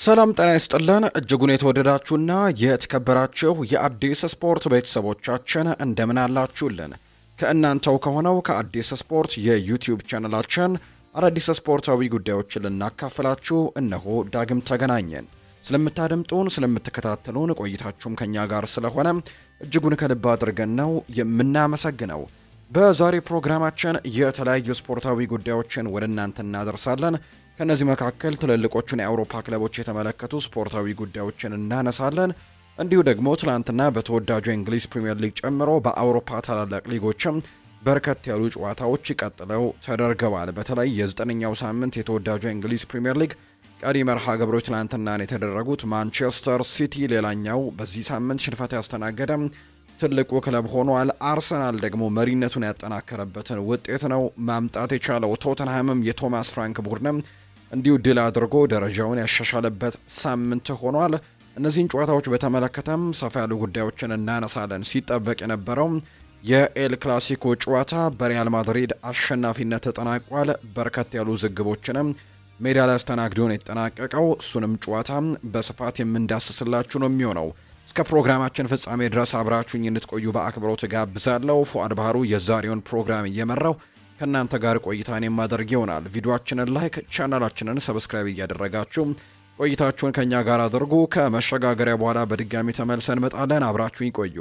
ሰላም ጤና ይስጥልን እጅጉን የተወደዳችሁና የተከበራችሁ የአዲስ ስፖርት ቤተሰቦቻችን እንደምን አላችሁልን? ከእናንተው ከሆነው ከአዲስ ስፖርት የዩቲዩብ ቻናላችን አዳዲስ ስፖርታዊ ጉዳዮችን ልናካፍላችሁ እነሆ ዳግም ተገናኘን። ስለምታደምጡን ስለምትከታተሉን ቆይታችሁም ከኛ ጋር ስለሆነ እጅጉን ከልብ አድርገን ነው የምናመሰግነው። በዛሬ ፕሮግራማችን የተለያዩ ስፖርታዊ ጉዳዮችን ወደ እናንተ እናደርሳለን። ከነዚህ መካከል ትልልቆቹን የአውሮፓ ክለቦች የተመለከቱ ስፖርታዊ ጉዳዮችን እናነሳለን። እንዲሁ ደግሞ ትላንትና በተወዳጁ የእንግሊዝ ፕሪሚየር ሊግ ጨምሮ በአውሮፓ ታላላቅ ሊጎችም በርከት ያሉ ጨዋታዎች ቀጥለው ተደርገዋል። በተለይ የዘጠነኛው ሳምንት የተወዳጁ የእንግሊዝ ፕሪሚየር ሊግ ቀሪ መርሃ ግብሮች ትላንትና የተደረጉት ማንቸስተር ሲቲ ሌላኛው በዚህ ሳምንት ሽንፈት ያስተናገደ ትልቁ ክለብ ሆኗል። አርሰናል ደግሞ መሪነቱን ያጠናከረበትን ውጤት ነው ማምጣት የቻለው። ቶተንሃምም የቶማስ ፍራንክ ቡድንም እንዲሁ ድል አድርጎ ደረጃውን ያሻሻለበት ሳምንት ሆኗል። እነዚህን ጨዋታዎች በተመለከተም ሰፋ ያሉ ጉዳዮችን እናነሳለን። ሲጠበቅ የነበረው የኤል ክላሲኮ ጨዋታ በሪያል ማድሪድ አሸናፊነት ተጠናቋል። በርከት ያሉ ዝግቦችንም ሜዳ ላይ አስተናግዶ ነው የተጠናቀቀው። እሱንም ጨዋታ በስፋት የምንዳስስላችሁ ነው የሚሆነው። እስከ ፕሮግራማችን ፍጻሜ ድረስ አብራችሁኝ እንድትቆዩ በአክብሮት ጋብዛለሁ። ፉአድ ባህሩ የዛሬውን ፕሮግራም እየመራው ከእናንተ ጋር ቆይታን የማደርግ ይሆናል። ቪዲዮአችንን ላይክ፣ ቻናላችንን ሰብስክራይብ እያደረጋችሁ ቆይታችሁን ከኛ ጋር አድርጉ። ከመሸጋገሪያ በኋላ በድጋሚ ተመልሰን መጣለን። አብራችሁኝ ቆዩ።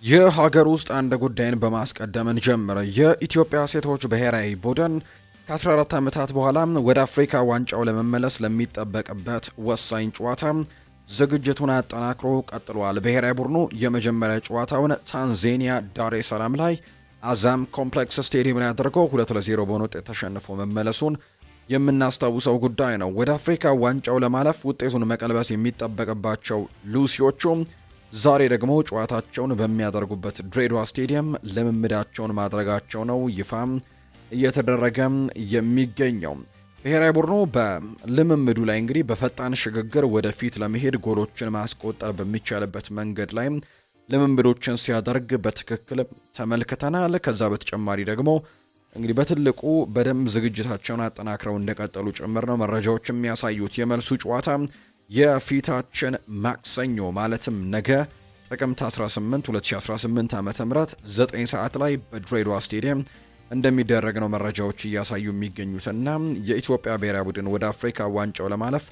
የሀገር ውስጥ አንድ ጉዳይን በማስቀደም እንጀምር። የኢትዮጵያ ሴቶች ብሔራዊ ቡድን ከ14 ዓመታት በኋላ ወደ አፍሪካ ዋንጫው ለመመለስ ለሚጠበቅበት ወሳኝ ጨዋታ ዝግጅቱን አጠናክሮ ቀጥሏል። ብሔራዊ ቡድኑ የመጀመሪያ ጨዋታውን ታንዛኒያ ዳሬ ሰላም ላይ አዛም ኮምፕሌክስ ስቴዲየም ላይ አድርጎ 2-0 በሆነ ውጤት ተሸንፎ መመለሱን የምናስታውሰው ጉዳይ ነው። ወደ አፍሪካ ዋንጫው ለማለፍ ውጤቱን መቀልበስ የሚጠበቅባቸው ሉሲዎቹ ዛሬ ደግሞ ጨዋታቸውን በሚያደርጉበት ድሬዳዋ ስቴዲየም ልምምዳቸውን ማድረጋቸው ነው ይፋም እየተደረገ የሚገኘው። ብሔራዊ ቡድኑ በልምምዱ ላይ እንግዲህ በፈጣን ሽግግር ወደፊት ለመሄድ ጎሎችን ማስቆጠር በሚቻልበት መንገድ ላይ ልምምዶችን ሲያደርግ በትክክል ተመልክተናል። ከዛ በተጨማሪ ደግሞ እንግዲህ በትልቁ በደንብ ዝግጅታቸውን አጠናክረው እንደቀጠሉ ጭምር ነው መረጃዎች የሚያሳዩት። የመልሱ ጨዋታ የፊታችን ማክሰኞ ማለትም ነገ ጥቅምት 18 2018 ዓ.ም 9 ሰዓት ላይ በድሬዳዋ ስቴዲየም እንደሚደረግ ነው መረጃዎች እያሳዩ የሚገኙትና የኢትዮጵያ ብሔራዊ ቡድን ወደ አፍሪካ ዋንጫው ለማለፍ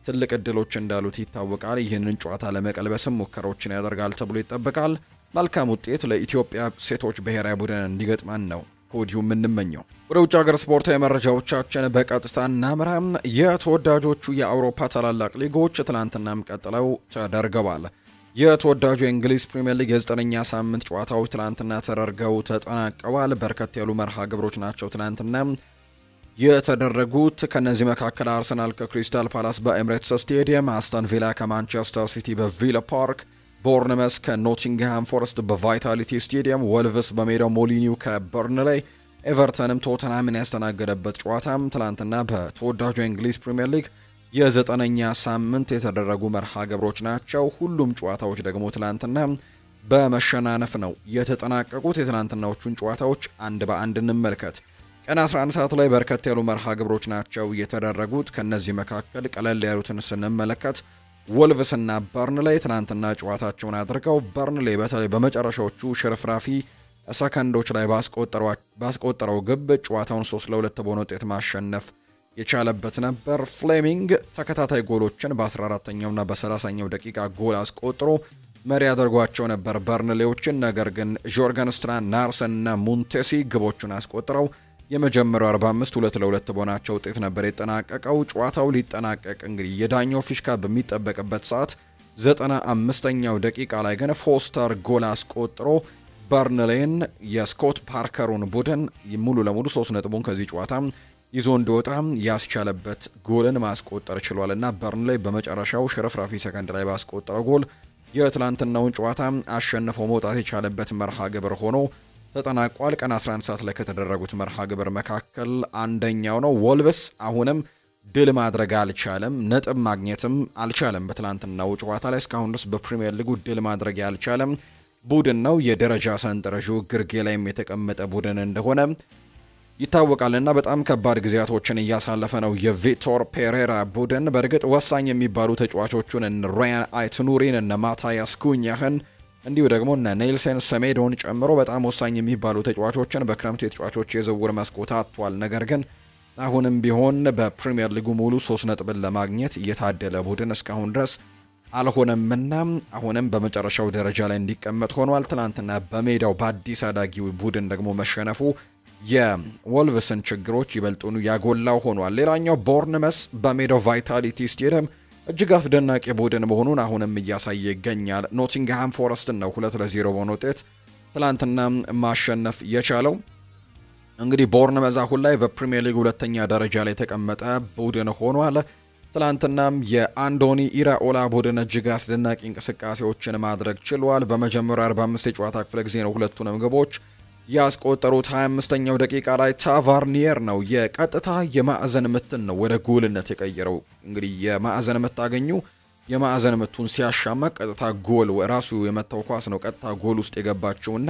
ትልቅ እድሎች እንዳሉት ይታወቃል። ይህንን ጨዋታ ለመቀልበስም ሙከራዎችን ያደርጋል ተብሎ ይጠበቃል። መልካም ውጤት ለኢትዮጵያ ሴቶች ብሔራዊ ቡድን እንዲገጥመን ነው ከወዲሁ የምንመኘው። ወደ ውጭ ሀገር ስፖርታዊ መረጃዎቻችን በቀጥታ እናምራ። የተወዳጆቹ የአውሮፓ ታላላቅ ሊጎች ትላንትናም ቀጥለው ተደርገዋል። የተወዳጁ የእንግሊዝ ፕሪሚየር ሊግ የዘጠነኛ ሳምንት ጨዋታዎች ትላንትና ተደርገው ተጠናቀዋል። በርከት ያሉ መርሃ ግብሮች ናቸው ትላንትና የተደረጉት። ከነዚህ መካከል አርሰናል ከክሪስታል ፓላስ በኤምሬትስ ስቴዲየም፣ አስተን ቪላ ከማንቸስተር ሲቲ በቪላ ፓርክ፣ ቦርንመስ ከኖቲንግሃም ፎረስት በቫይታሊቲ ስቴዲየም፣ ወልቭስ በሜዳው ሞሊኒው ከበርንሌይ፣ ኤቨርተንም ቶተንሃምን ያስተናገደበት ጨዋታም ትላንትና በተወዳጁ የእንግሊዝ ፕሪሚየር ሊግ የዘጠነኛ ሳምንት የተደረጉ መርሃ ግብሮች ናቸው። ሁሉም ጨዋታዎች ደግሞ ትላንትና በመሸናነፍ ነው የተጠናቀቁት። የትላንትናዎቹን ጨዋታዎች አንድ በአንድ እንመልከት። ቀን 11 ሰዓት ላይ በርከት ያሉ መርሃ ግብሮች ናቸው የተደረጉት። ከነዚህ መካከል ቀለል ያሉትን ስንመለከት ወልቭስና በርንሌይ ትናንትና ጨዋታቸውን አድርገው በርንሌይ በተለይ በመጨረሻዎቹ ሽርፍራፊ ሰከንዶች ላይ ባስቆጠረው ግብ ጨዋታውን 3-2 በሆነ ውጤት ማሸነፍ የቻለበት ነበር። ፍሌሚንግ ተከታታይ ጎሎችን በ14ኛውና በ30ኛው ደቂቃ ጎል አስቆጥሮ መሪ አድርጓቸው ነበር በርንሌዎችን። ነገር ግን ጆርገን ስትራን፣ ናርሰን እና ሙንቴሲ ግቦቹን አስቆጥረው የመጀመሪያው 45 2-2 በሆናቸው ውጤት ነበር የተጠናቀቀው። ጨዋታው ሊጠናቀቅ እንግዲህ የዳኛው ፊሽካ በሚጠበቅበት ሰዓት 95ኛው ደቂቃ ላይ ግን ፎስተር ጎል አስቆጥሮ በርንሌን የስኮት ፓርከሩን ቡድን ሙሉ ለሙሉ 3 ነጥቡን ከዚህ ጨዋታ ይዞ እንዲወጣ ያስቻለበት ጎልን ማስቆጠር ችሏል እና በርንሌይ በመጨረሻው ሽርፍራፊ ሰከንድ ላይ ባስቆጠረው ጎል የትላንትናውን ጨዋታ አሸንፎ መውጣት የቻለበት መርሃ ግብር ሆኖ ተጠናቋል። ቀን 11 ሰዓት ላይ ከተደረጉት መርሃ ግብር መካከል አንደኛው ነው። ወልቭስ አሁንም ድል ማድረግ አልቻለም፣ ነጥብ ማግኘትም አልቻለም። በትላንትናው ጨዋታ ላይ እስካሁን ድረስ በፕሪሚየር ሊጉ ድል ማድረግ ያልቻለም ቡድን ነው። የደረጃ ሰንጠረዡ ግርጌ ላይም የተቀመጠ ቡድን እንደሆነ ይታወቃልና በጣም ከባድ ጊዜያቶችን እያሳለፈ ነው የቪቶር ፔሬራ ቡድን። በእርግጥ ወሳኝ የሚባሉ ተጫዋቾቹን እነ ራያን አይትኑሪን እነ ማታያስ ኩኛህን እንዲሁ ደግሞ እነ ኔልሰን ሰሜዶን ጨምሮ በጣም ወሳኝ የሚባሉ ተጫዋቾችን በክረምቱ የተጫዋቾች የዝውውር መስኮት አጥቷል። ነገር ግን አሁንም ቢሆን በፕሪሚየር ሊጉ ሙሉ 3 ነጥብን ለማግኘት እየታደለ ቡድን እስካሁን ድረስ አልሆነምና አሁንም በመጨረሻው ደረጃ ላይ እንዲቀመጥ ሆኗል። ትናንትና በሜዳው በአዲስ አዳጊው ቡድን ደግሞ መሸነፉ የወልቭስን ችግሮች ይበልጡኑ ያጎላው ሆኗል። ሌላኛው ቦርንመስ በሜዳው ቫይታሊቲ ስቴዲየም እጅግ አስደናቂ ቡድን መሆኑን አሁንም እያሳየ ይገኛል። ኖቲንግሃም ፎረስትን ነው 2-0 በሆነ ውጤት ትላንትና ማሸነፍ የቻለው። እንግዲህ ቦርንመዝ አሁን ላይ በፕሪሚየር ሊግ ሁለተኛ ደረጃ ላይ የተቀመጠ ቡድን ሆኗል። ትላንትናም የአንዶኒ ኢራኦላ ቡድን እጅግ አስደናቂ እንቅስቃሴዎችን ማድረግ ችሏል። በመጀመሪያው 45 የጨዋታ ክፍለ ጊዜ ነው ሁለቱንም ግቦች ያስቆጠሩት። 25ኛው ደቂቃ ላይ ታቫርኒየር ነው የቀጥታ የማዕዘን ምትን ነው ወደ ጎልነት የቀየረው። እንግዲህ የማዕዘን ምት አገኙ። የማዕዘን ምቱን ሲያሻማ ቀጥታ ጎል ራሱ የመታው ኳስ ነው ቀጥታ ጎል ውስጥ የገባቸውና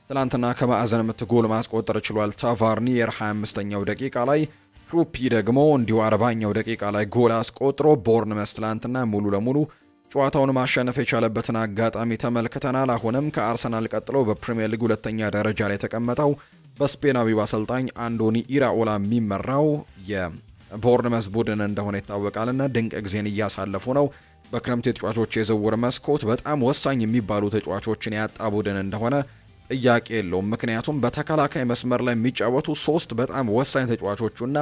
ትላንትና ከማዕዘን ምት ጎል ማስቆጠር ችሏል ታቫርኒየር 25ኛው ደቂቃ ላይ። ክሩፒ ደግሞ እንዲሁ 40ኛው ደቂቃ ላይ ጎል አስቆጥሮ ቦርንመስ ትላንትና ሙሉ ለሙሉ ጨዋታውን ማሸነፍ የቻለበትን አጋጣሚ ተመልክተናል። አሁንም ከአርሰናል ቀጥሎ በፕሪሚየር ሊግ ሁለተኛ ደረጃ ላይ የተቀመጠው በስፔናዊው አሰልጣኝ አንዶኒ ኢራኦላ የሚመራው የቦርንመስ ቡድን እንደሆነ ይታወቃልና ድንቅ ጊዜን እያሳለፉ ነው። በክረምት የተጫዋቾች የዝውውር መስኮት በጣም ወሳኝ የሚባሉ ተጫዋቾችን ያጣ ቡድን እንደሆነ ጥያቄ የለውም። ምክንያቱም በተከላካይ መስመር ላይ የሚጫወቱ 3 በጣም ወሳኝ ተጫዋቾቹና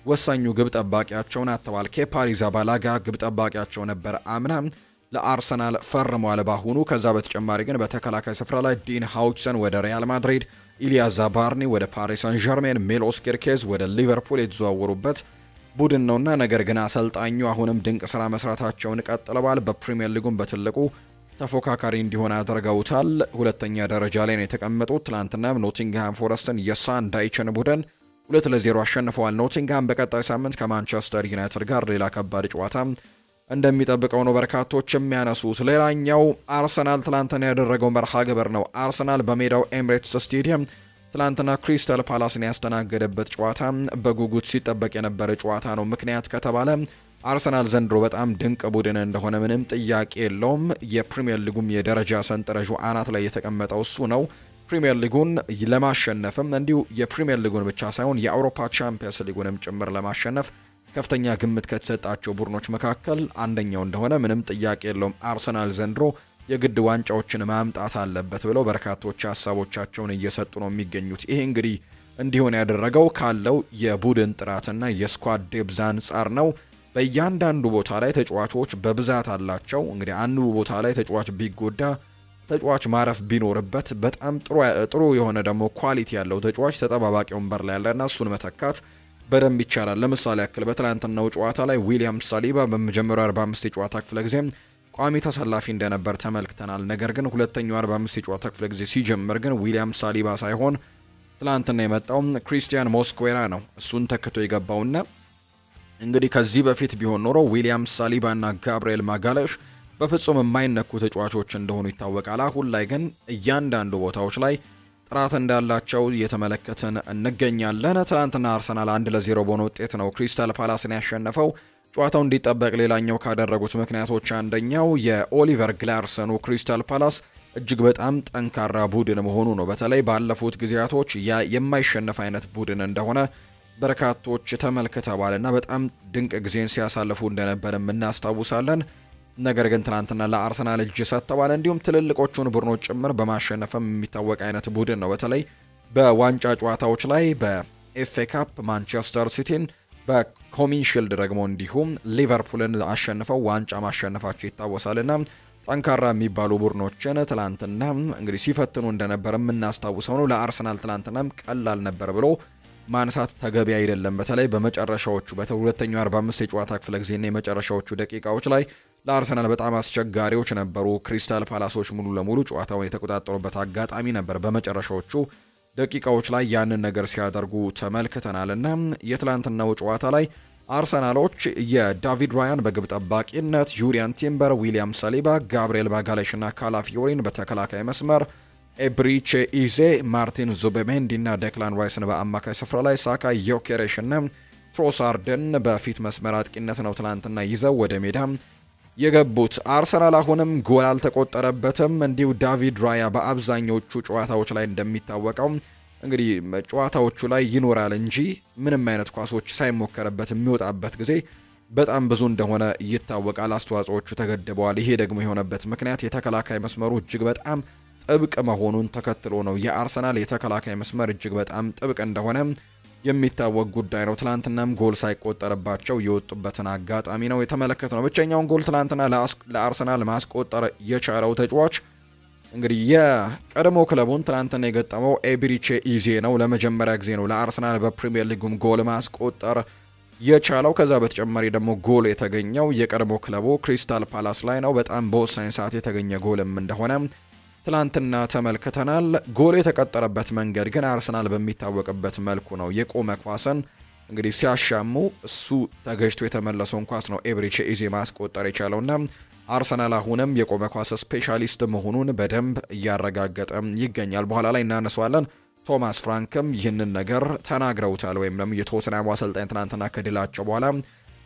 ወሳኙ ግብ ጠባቂያቸውን አጥተዋል። ኬፓ አሪዛባላጋ ግብ ጠባቂያቸው ነበር አምና ለአርሰናል ፈርሟል ባሁኑ። ከዛ በተጨማሪ ግን በተከላካይ ስፍራ ላይ ዲን ሃውችሰን ወደ ሪያል ማድሪድ፣ ኢሊያ ዛባርኒ ወደ ፓሪስ ሳን ዠርሜን፣ ሜሎስ ኪርኬዝ ወደ ሊቨርፑል የተዘዋወሩበት ቡድን ነውና ነገር ግን አሰልጣኙ አሁንም ድንቅ ስራ መስራታቸውን ቀጥለዋል። በፕሪሚየር ሊጉም በትልቁ ተፎካካሪ እንዲሆን አድርገውታል። ሁለተኛ ደረጃ ላይ ነው የተቀመጡት። ትላንትናም ኖቲንግሃም ፎረስትን የሳን ዳይችን ቡድን 2-0 አሸንፈዋል። ኖቲንግሃም በቀጣይ ሳምንት ከማንቸስተር ዩናይትድ ጋር ሌላ ከባድ ጨዋታ እንደሚጠብቀው ነው በርካቶች የሚያነሱት። ሌላኛው አርሰናል ትላንትና ያደረገው መርሃ ግብር ነው። አርሰናል በሜዳው ኤምሬትስ ስቴዲየም ትላንትና ክሪስታል ፓላስን ያስተናገደበት ጨዋታ በጉጉት ሲጠበቅ የነበረ ጨዋታ ነው። ምክንያት ከተባለ አርሰናል ዘንድሮ በጣም ድንቅ ቡድን እንደሆነ ምንም ጥያቄ የለውም። የፕሪሚየር ሊጉም የደረጃ ሰንጠረዡ አናት ላይ የተቀመጠው እሱ ነው። ፕሪሚየር ሊጉን ለማሸነፍም እንዲሁ የፕሪሚየር ሊጉን ብቻ ሳይሆን የአውሮፓ ቻምፒየንስ ሊጉንም ጭምር ለማሸነፍ ከፍተኛ ግምት ከተሰጣቸው ቡድኖች መካከል አንደኛው እንደሆነ ምንም ጥያቄ የለውም። አርሰናል ዘንድሮ የግድ ዋንጫዎችን ማምጣት አለበት ብለው በርካቶች ሀሳቦቻቸውን እየሰጡ ነው የሚገኙት። ይሄ እንግዲህ እንዲሆን ያደረገው ካለው የቡድን ጥራትና የስኳድ ዴፕዝ አንጻር ነው። በእያንዳንዱ ቦታ ላይ ተጫዋቾች በብዛት አላቸው። እንግዲህ አንዱ ቦታ ላይ ተጫዋች ቢጎዳ ተጫዋች ማረፍ ቢኖርበት በጣም ጥሩ የሆነ ደግሞ ኳሊቲ ያለው ተጫዋች ተጠባባቂ ወንበር ላይ ያለና እሱን መተካት በደንብ ይቻላል። ለምሳሌ ያክል በትላንትናው ጨዋታ ላይ ዊሊያም ሳሊባ በመጀመሪያው 45 የጨዋታ ክፍለ ጊዜ ቋሚ ተሰላፊ እንደነበር ተመልክተናል። ነገር ግን ሁለተኛው 45 የጨዋታ ክፍለ ጊዜ ሲጀምር ግን ዊሊያም ሳሊባ ሳይሆን ትላንትና የመጣው ክሪስቲያን ሞስኩዌራ ነው እሱን ተክቶ የገባውና እንግዲህ ከዚህ በፊት ቢሆን ኖሮ ዊሊያም ሳሊባና ጋብሪኤል ማጋለሽ በፍጹም የማይነኩ ተጫዋቾች እንደሆኑ ይታወቃል። አሁን ላይ ግን እያንዳንዱ ቦታዎች ላይ ጥራት እንዳላቸው እየተመለከትን እንገኛለን። ትናንትና አርሰናል 1-0 በሆነ ውጤት ነው ክሪስታል ፓላስን ያሸነፈው። ጨዋታው እንዲጠበቅ ሌላኛው ካደረጉት ምክንያቶች አንደኛው የኦሊቨር ግላርሰኑ ክሪስታል ፓላስ እጅግ በጣም ጠንካራ ቡድን መሆኑ ነው። በተለይ ባለፉት ጊዜያቶች የማይሸነፍ አይነት ቡድን እንደሆነ በርካቶች ተመልክተዋልና በጣም ድንቅ ጊዜን ሲያሳልፉ እንደነበር እናስታውሳለን። ነገር ግን ትናንትና ለአርሰናል እጅ ሰጥተዋል። እንዲሁም ትልልቆቹን ቡድኖች ጭምር በማሸነፍም የሚታወቅ አይነት ቡድን ነው። በተለይ በዋንጫ ጨዋታዎች ላይ በኤፍኤ ካፕ ማንቸስተር ሲቲን፣ በኮሚን ሺልድ ደግሞ እንዲሁም ሊቨርፑልን አሸንፈው ዋንጫ ማሸነፋቸው ይታወሳልና ጠንካራ የሚባሉ ቡድኖችን ትላንትና እንግዲህ ሲፈትኑ እንደነበር የምናስታውሰው ነው። ለአርሰናል ትላንትናም ቀላል ነበር ብሎ ማንሳት ተገቢ አይደለም። በተለይ በመጨረሻዎቹ በሁለተኛው 45 የጨዋታ ክፍለ ጊዜና የመጨረሻዎቹ ደቂቃዎች ላይ ለአርሰናል በጣም አስቸጋሪዎች ነበሩ። ክሪስታል ፓላሶች ሙሉ ለሙሉ ጨዋታውን የተቆጣጠሩበት አጋጣሚ ነበር። በመጨረሻዎቹ ደቂቃዎች ላይ ያንን ነገር ሲያደርጉ ተመልክተናልና የትላንትናው ጨዋታ ላይ አርሰናሎች የዳቪድ ራያን በግብ ጠባቂነት፣ ዩሪያን ቲምበር፣ ዊሊያም ሳሊባ፣ ጋብሪኤል ማጋሌሽ እና ካላፊዮሪን በተከላካይ መስመር፣ ኤብሪቼ ኢዜ፣ ማርቲን ዙቤሜንዲ እና ዴክላን ራይስን በአማካይ ስፍራ ላይ፣ ሳካ፣ ዮኬሬሽ እና ትሮሳርድን በፊት መስመር አጥቂነት ነው ትላንትና ይዘው ወደ ሜዳ የገቡት። አርሰናል አሁንም ጎል አልተቆጠረበትም። እንዲሁ ዳቪድ ራያ በአብዛኞቹ ጨዋታዎች ላይ እንደሚታወቀው እንግዲህ ጨዋታዎቹ ላይ ይኖራል እንጂ ምንም አይነት ኳሶች ሳይሞከረበት የሚወጣበት ጊዜ በጣም ብዙ እንደሆነ ይታወቃል። አስተዋጽኦቹ ተገድበዋል። ይሄ ደግሞ የሆነበት ምክንያት የተከላካይ መስመሩ እጅግ በጣም ጥብቅ መሆኑን ተከትሎ ነው። የአርሰናል የተከላካይ መስመር እጅግ በጣም ጥብቅ እንደሆነ የሚታወቅ ጉዳይ ነው። ትላንትናም ጎል ሳይቆጠርባቸው የወጡበትን አጋጣሚ ነው የተመለከትነው። ብቸኛውን ጎል ትላንትና ለአርሰናል ማስቆጠር የቻለው ተጫዋች እንግዲህ የቀድሞ ክለቡን ትላንትና የገጠመው ኤብሪቼ ኢዜ ነው። ለመጀመሪያ ጊዜ ነው ለአርሰናል በፕሪሚየር ሊጉም ጎል ማስቆጠር የቻለው። ከዛ በተጨማሪ ደግሞ ጎል የተገኘው የቀድሞ ክለቡ ክሪስታል ፓላስ ላይ ነው። በጣም በወሳኝ ሰዓት የተገኘ ጎልም እንደሆነ ትላንትና ተመልክተናል። ጎል የተቀጠረበት መንገድ ግን አርሰናል በሚታወቅበት መልኩ ነው። የቆመ ኳስን እንግዲህ ሲያሻሙ እሱ ተገጅቶ የተመለሰውን ኳስ ነው ኤብሪቼ ኢዜ ማስቆጠር የቻለውና አርሰናል አሁንም የቆመ ኳስ ስፔሻሊስት መሆኑን በደንብ እያረጋገጠ ይገኛል። በኋላ ላይ እናነሳዋለን። ቶማስ ፍራንክም ይህንን ነገር ተናግረውታል። ወይም ደግሞ የቶተንሃም አሰልጣኝ ትናንትና ከድላቸው በኋላ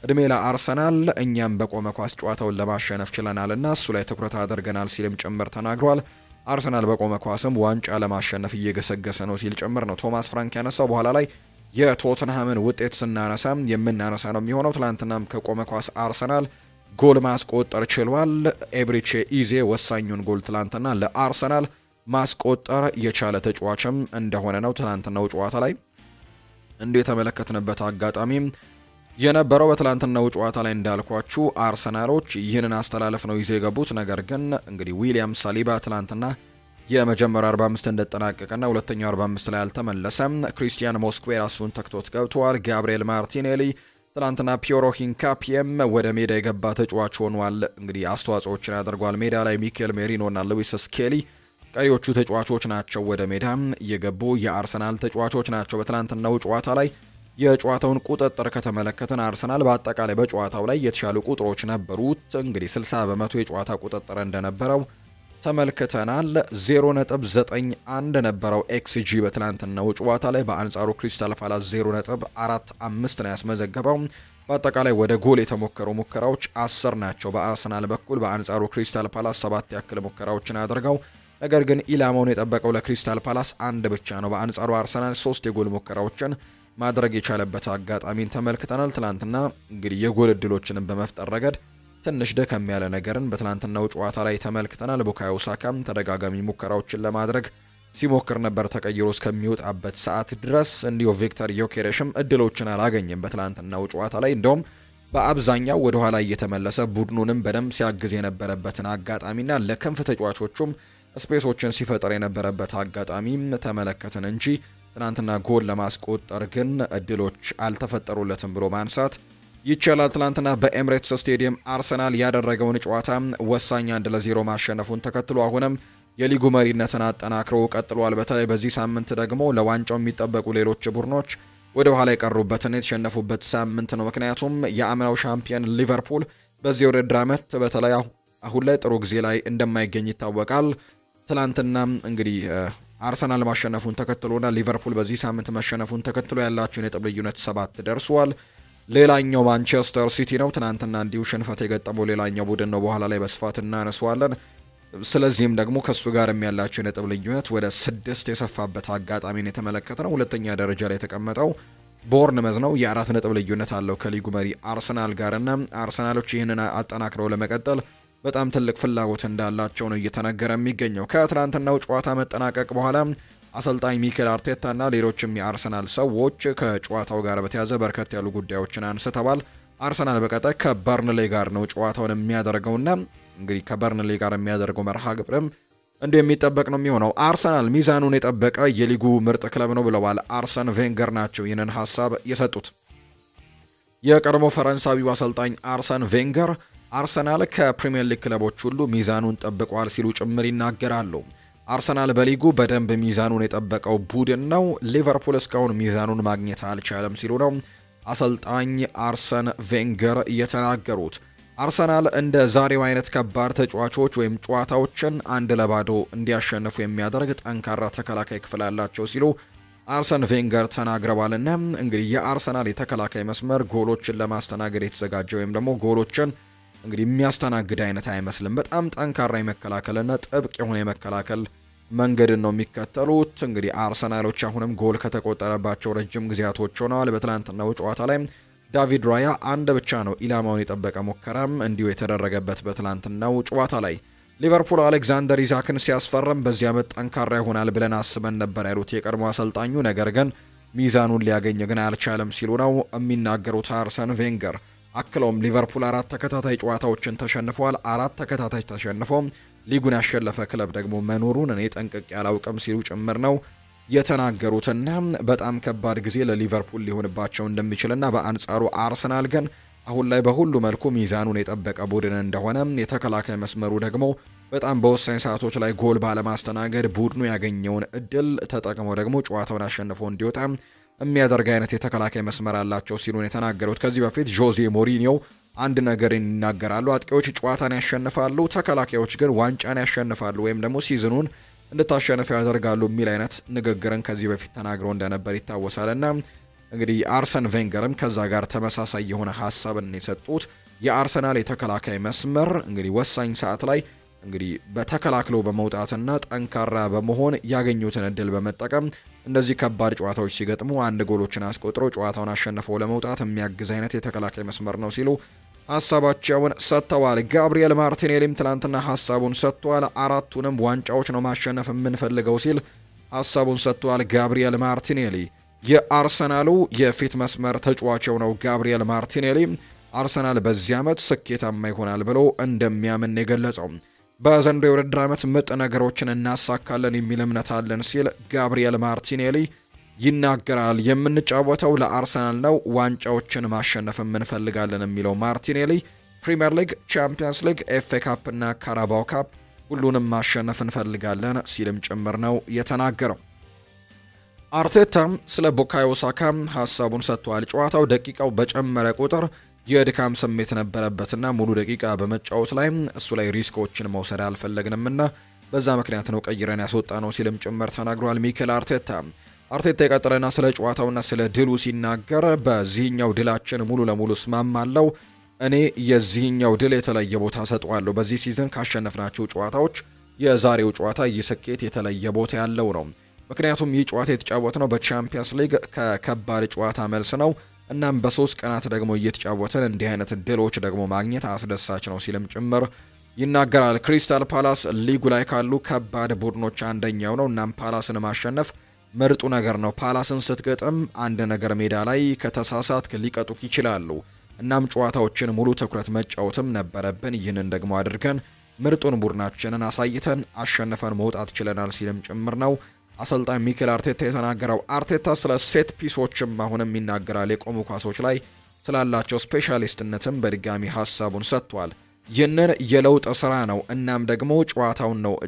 እድሜ ለአርሰናል እኛም በቆመ ኳስ ጨዋታውን ለማሸነፍ ችለናልና እሱ ላይ ትኩረት አድርገናል ሲልም ጭምር ተናግሯል። አርሰናል በቆመ ኳስም ዋንጫ ለማሸነፍ እየገሰገሰ ነው ሲል ጭምር ነው ቶማስ ፍራንክ ያነሳው። በኋላ ላይ የቶተንሃምን ውጤት ስናነሳ የምናነሳ ነው የሚሆነው። ትናንትናም ከቆመ ኳስ አርሰናል ጎል ማስቆጠር ችሏል። ኤብሪቼ ኢዜ ወሳኙን ጎል ትላንትና ለአርሰናል ማስቆጠር የቻለ ተጫዋችም እንደሆነ ነው ትላንትናው ጨዋታ ላይ እንደ የተመለከትንበት አጋጣሚ የነበረው። በትላንትናው ጨዋታ ላይ እንዳልኳችሁ አርሰናሎች ይህንን አስተላለፍ ነው ይዘው የገቡት። ነገር ግን እንግዲህ ዊሊያም ሳሊባ ትላንትና የመጀመሪያው 45 እንደተጠናቀቀና ሁለተኛው 45 ላይ አልተመለሰም። ክሪስቲያን ሞስኩዌራ እሱን ተክቶት ገብቷል። ጋብሪኤል ማርቲኔሊ ትላንትና ፒዮሮ ሂንካፒየም ወደ ሜዳ የገባ ተጫዋች ሆኗል። እንግዲህ አስተዋጽኦችን ያደርጓል ሜዳ ላይ ሚኬል ሜሪኖ እና ሉዊስ ስኬሊ ቀሪዎቹ ተጫዋቾች ናቸው ወደ ሜዳ የገቡ የአርሰናል ተጫዋቾች ናቸው። በትላንትናው ጨዋታ ላይ የጨዋታውን ቁጥጥር ከተመለከተን አርሰናል በአጠቃላይ በጨዋታው ላይ የተሻሉ ቁጥሮች ነበሩት። እንግዲህ 60% የጨዋታ ቁጥጥር እንደነበረው ተመልክተናል። 0.91 ነበረው ኤክስጂ በትላንትናው ጨዋታ ላይ። በአንጻሩ ክሪስታል ፓላስ 0.45 ነው ያስመዘገበው። በአጠቃላይ ወደ ጎል የተሞከሩ ሙከራዎች 10 ናቸው በአርሰናል በኩል። በአንጻሩ ክሪስታል ፓላስ 7 ያክል ሙከራዎችን አድርገው ነገር ግን ኢላማውን የጠበቀው ለክሪስታል ፓላስ አንድ ብቻ ነው። በአንጻሩ አርሰናል 3 የጎል ሙከራዎችን ማድረግ የቻለበት አጋጣሚን ተመልክተናል። ትላንትና እንግዲህ የጎል እድሎችንም በመፍጠር ረገድ ትንሽ ደከም ያለ ነገርን በትላንትናው ጨዋታ ላይ ተመልክተናል። ቡካዮ ሳካም ተደጋጋሚ ሙከራዎችን ለማድረግ ሲሞክር ነበር ተቀይሮ እስከሚወጣበት ሰዓት ድረስ። እንዲሁ ቪክተር ዮኬሬሽም እድሎችን አላገኘም በትላንትናው ጨዋታ ላይ። እንደውም በአብዛኛው ወደ ኋላ እየተመለሰ ቡድኑንም በደንብ ሲያግዝ የነበረበትን አጋጣሚና ለክንፍ ተጫዋቾቹም ስፔሶችን ሲፈጠር የነበረበት አጋጣሚም ተመለከትን እንጂ ትናንትና ጎል ለማስቆጠር ግን እድሎች አልተፈጠሩለትም ብሎ ማንሳት ይቻላል። ትናንትና በኤምሬትስ ስቴዲየም አርሰናል ያደረገውን ጨዋታ ወሳኝ 1-0 ማሸነፉን ተከትሎ አሁንም የሊጉ መሪነትን አጠናክሮ ቀጥሏል። በተለይ በዚህ ሳምንት ደግሞ ለዋንጫው የሚጠበቁ ሌሎች ቡድኖች ወደ ኋላ የቀሩበትን የተሸነፉበት ሳምንት ነው። ምክንያቱም የአምናው ሻምፒዮን ሊቨርፑል በዚህ ውድድር ዓመት በተለይ አሁን ላይ ጥሩ ጊዜ ላይ እንደማይገኝ ይታወቃል። ትላንትና እንግዲህ አርሰናል ማሸነፉን ተከትሎና ሊቨርፑል በዚህ ሳምንት መሸነፉን ተከትሎ ያላቸውን የነጥብ ልዩነት 7 ደርሷል። ሌላኛው ማንቸስተር ሲቲ ነው። ትናንትና እንዲሁ ሽንፈት የገጠመው ሌላኛው ቡድን ነው። በኋላ ላይ በስፋት እናነሳዋለን። ስለዚህም ደግሞ ከሱ ጋር ያላቸው የነጥብ ልዩነት ወደ 6 የሰፋበት አጋጣሚን የተመለከተ ነው። ሁለተኛ ደረጃ ላይ የተቀመጠው ቦርንመዝ ነው። የ4 ነጥብ ልዩነት አለው ከሊጉ መሪ አርሰናል ጋርና አርሰናሎች ይህንን አጠናክረው ለመቀጠል በጣም ትልቅ ፍላጎት እንዳላቸው ነው እየተነገረ የሚገኘው። ከትናንትናው ጨዋታ መጠናቀቅ በኋላ አሰልጣኝ ሚኬል አርቴታ እና ሌሎችም የአርሰናል ሰዎች ከጨዋታው ጋር በተያያዘ በርከት ያሉ ጉዳዮችን አንስተዋል። አርሰናል በቀጣይ ከበርንሌ ጋር ነው ጨዋታውን የሚያደርገውና እንግዲህ ከበርንሌ ጋር የሚያደርገው መርሃ ግብርም እንደሚጠበቅ ነው የሚሆነው። አርሰናል ሚዛኑን የጠበቀ የሊጉ ምርጥ ክለብ ነው ብለዋል አርሰን ቬንገር ናቸው ይህንን ሀሳብ የሰጡት። የቀድሞ ፈረንሳዊው አሰልጣኝ አርሰን ቬንገር አርሰናል ከፕሪሚየር ሊግ ክለቦች ሁሉ ሚዛኑን ጠብቋል ሲሉ ጭምር ይናገራሉ። አርሰናል በሊጉ በደንብ ሚዛኑን የጠበቀው ቡድን ነው። ሊቨርፑል እስካሁን ሚዛኑን ማግኘት አልቻለም ሲሉ ነው አሰልጣኝ አርሰን ቬንገር የተናገሩት። አርሰናል እንደ ዛሬው አይነት ከባድ ተጫዋቾች ወይም ጨዋታዎችን 1-0 እንዲያሸንፉ የሚያደርግ ጠንካራ ተከላካይ ክፍል አላቸው ሲሉ አርሰን ቬንገር ተናግረዋልና እንግዲህ የአርሰናል የተከላካይ መስመር ጎሎችን ለማስተናገድ የተዘጋጀ ወይም ደግሞ ጎሎችን እንግዲህ የሚያስተናግድ አይነት አይመስልም። በጣም ጠንካራ የመከላከልና ጥብቅ የሆነ የመከላከል መንገድን ነው የሚከተሉት። እንግዲህ አርሰናሎች አሁንም ጎል ከተቆጠረባቸው ረጅም ጊዜያቶች ሆነዋል። በትላንትናው ጨዋታ ላይ ዳቪድ ራያ አንድ ብቻ ነው ኢላማውን የጠበቀ ሙከራም እንዲሁ የተደረገበት በትላንትናው ጨዋታ ላይ። ሊቨርፑል አሌክዛንደር ኢዛክን ሲያስፈርም በዚህ ዓመት ጠንካራ ይሆናል ብለን አስበን ነበር ያሉት የቀድሞ አሰልጣኙ፣ ነገር ግን ሚዛኑን ሊያገኝ ግን አልቻለም ሲሉ ነው የሚናገሩት አርሰን ቬንገር። አክለውም ሊቨርፑል 4 ተከታታይ ጨዋታዎችን ተሸንፏል። 4 ተከታታይ ተሸንፎ ሊጉን ያሸነፈ ክለብ ደግሞ መኖሩን እኔ ጠንቅቄ አላውቅም ሲሉ ጭምር ነው የተናገሩትና በጣም ከባድ ጊዜ ለሊቨርፑል ሊሆንባቸው እንደሚችልና በአንጻሩ አርሰናል ግን አሁን ላይ በሁሉ መልኩ ሚዛኑን የጠበቀ ቡድን እንደሆነ፣ የተከላካይ መስመሩ ደግሞ በጣም በወሳኝ ሰዓቶች ላይ ጎል ባለማስተናገድ ቡድኑ ያገኘውን እድል ተጠቅሞ ደግሞ ጨዋታውን አሸንፎ እንዲወጣ የሚያደርግ አይነት የተከላካይ መስመር አላቸው ሲሉ ነው የተናገሩት። ከዚህ በፊት ጆዜ ሞሪኒዮ አንድ ነገር ይናገራሉ። አጥቂዎች ጨዋታን ያሸንፋሉ፣ ተከላካዮች ግን ዋንጫን ያሸንፋሉ ወይም ደግሞ ሲዝኑን እንድታሸንፉ ያደርጋሉ የሚል አይነት ንግግርን ከዚህ በፊት ተናግሮ እንደነበር ይታወሳልና እንግዲህ አርሰን ቬንገርም ከዛ ጋር ተመሳሳይ የሆነ ሀሳብን የሰጡት የአርሰናል የተከላካይ መስመር እንግዲህ ወሳኝ ሰዓት ላይ እንግዲህ በተከላክሎ በመውጣትና ጠንካራ በመሆን ያገኙትን እድል በመጠቀም እንደዚህ ከባድ ጨዋታዎች ሲገጥሙ 1 ጎሎችን አስቆጥሮ ጨዋታውን አሸንፈው ለመውጣት የሚያግዝ አይነት የተከላካይ መስመር ነው ሲሉ ሀሳባቸውን ሰጥተዋል። ጋብሪኤል ማርቲኔሊም ትላንትና ሀሳቡን ሰጥቷል። 4ቱንም ዋንጫዎች ነው ማሸነፍ የምንፈልገው ሲል ሀሳቡን ሰጥቷል። ጋብሪኤል ማርቲኔሊ የአርሰናሉ የፊት መስመር ተጫዋቸው ነው። ጋብሪኤል ማርቲኔሊ አርሰናል በዚህ ዓመት ስኬታማ ይሆናል ብሎ እንደሚያምን የገለጸው በዘንድሮው የውድድር ዓመት ምርጥ ነገሮችን እናሳካለን የሚል እምነት አለን ሲል ጋብሪኤል ማርቲኔሊ ይናገራል። የምንጫወተው ለአርሰናል ነው፣ ዋንጫዎችን ማሸነፍ እንፈልጋለን የሚለው ማርቲኔሊ ፕሪሚየር ሊግ፣ ቻምፒየንስ ሊግ፣ ኤፍኤ ካፕ እና ካራባው ካፕ ሁሉንም ማሸነፍ እንፈልጋለን ሲልም ጭምር ነው የተናገረው። አርቴታም ስለ ቡካዮ ሳካ ሀሳቡን ሰጥቷል። ጨዋታው ደቂቃው በጨመረ ቁጥር የድካም ስሜት ነበረበትና ሙሉ ደቂቃ በመጫወት ላይ እሱ ላይ ሪስኮችን መውሰድ አልፈለግንምና በዛ ምክንያት ነው ቀይረን ያስወጣ ነው ሲልም ጭምር ተናግሯል። ሚኬል አርቴታ የቀጠለና ስለ ጨዋታውና ስለ ድሉ ሲናገር በዚህኛው ድላችን ሙሉ ለሙሉ እስማማለሁ። እኔ የዚህኛው ድል የተለየ ቦታ ሰጠዋለሁ። በዚህ ሲዝን ካሸነፍናቸው ጨዋታዎች የዛሬው ጨዋታ ይስኬት የተለየ ቦታ ያለው ነው። ምክንያቱም ይህ ጨዋታ የተጫወተው በቻምፒየንስ ሊግ ከከባድ ጨዋታ መልስ ነው። እናም በ3 ቀናት ደግሞ እየተጫወተን እንዲህ አይነት ድሎች ደግሞ ማግኘት አስደሳች ነው ሲልም ጭምር ይናገራል። ክሪስታል ፓላስ ሊጉ ላይ ካሉ ከባድ ቡድኖች አንደኛው ነው። እናም ፓላስን ማሸነፍ ምርጡ ነገር ነው። ፓላስን ስትገጥም አንድ ነገር ሜዳ ላይ ከተሳሳትክ ሊቀጡክ ይችላሉ። እናም ጨዋታዎችን ሙሉ ትኩረት መጫወትም ነበረብን። ይህንን ደግሞ አድርገን ምርጡን ቡድናችንን አሳይተን አሸንፈን መውጣት ችለናል ሲልም ጭምር ነው አሰልጣኝ ሚኬል አርቴታ የተናገረው። አርቴታ ስለ ሴት ፒሶችም አሁንም ይናገራል። የቆሙ ኳሶች ላይ ስላላቸው ስፔሻሊስትነትም በድጋሚ ሀሳቡን ሰጥቷል። ይህንን የለውጥ ስራ ነው። እናም ደግሞ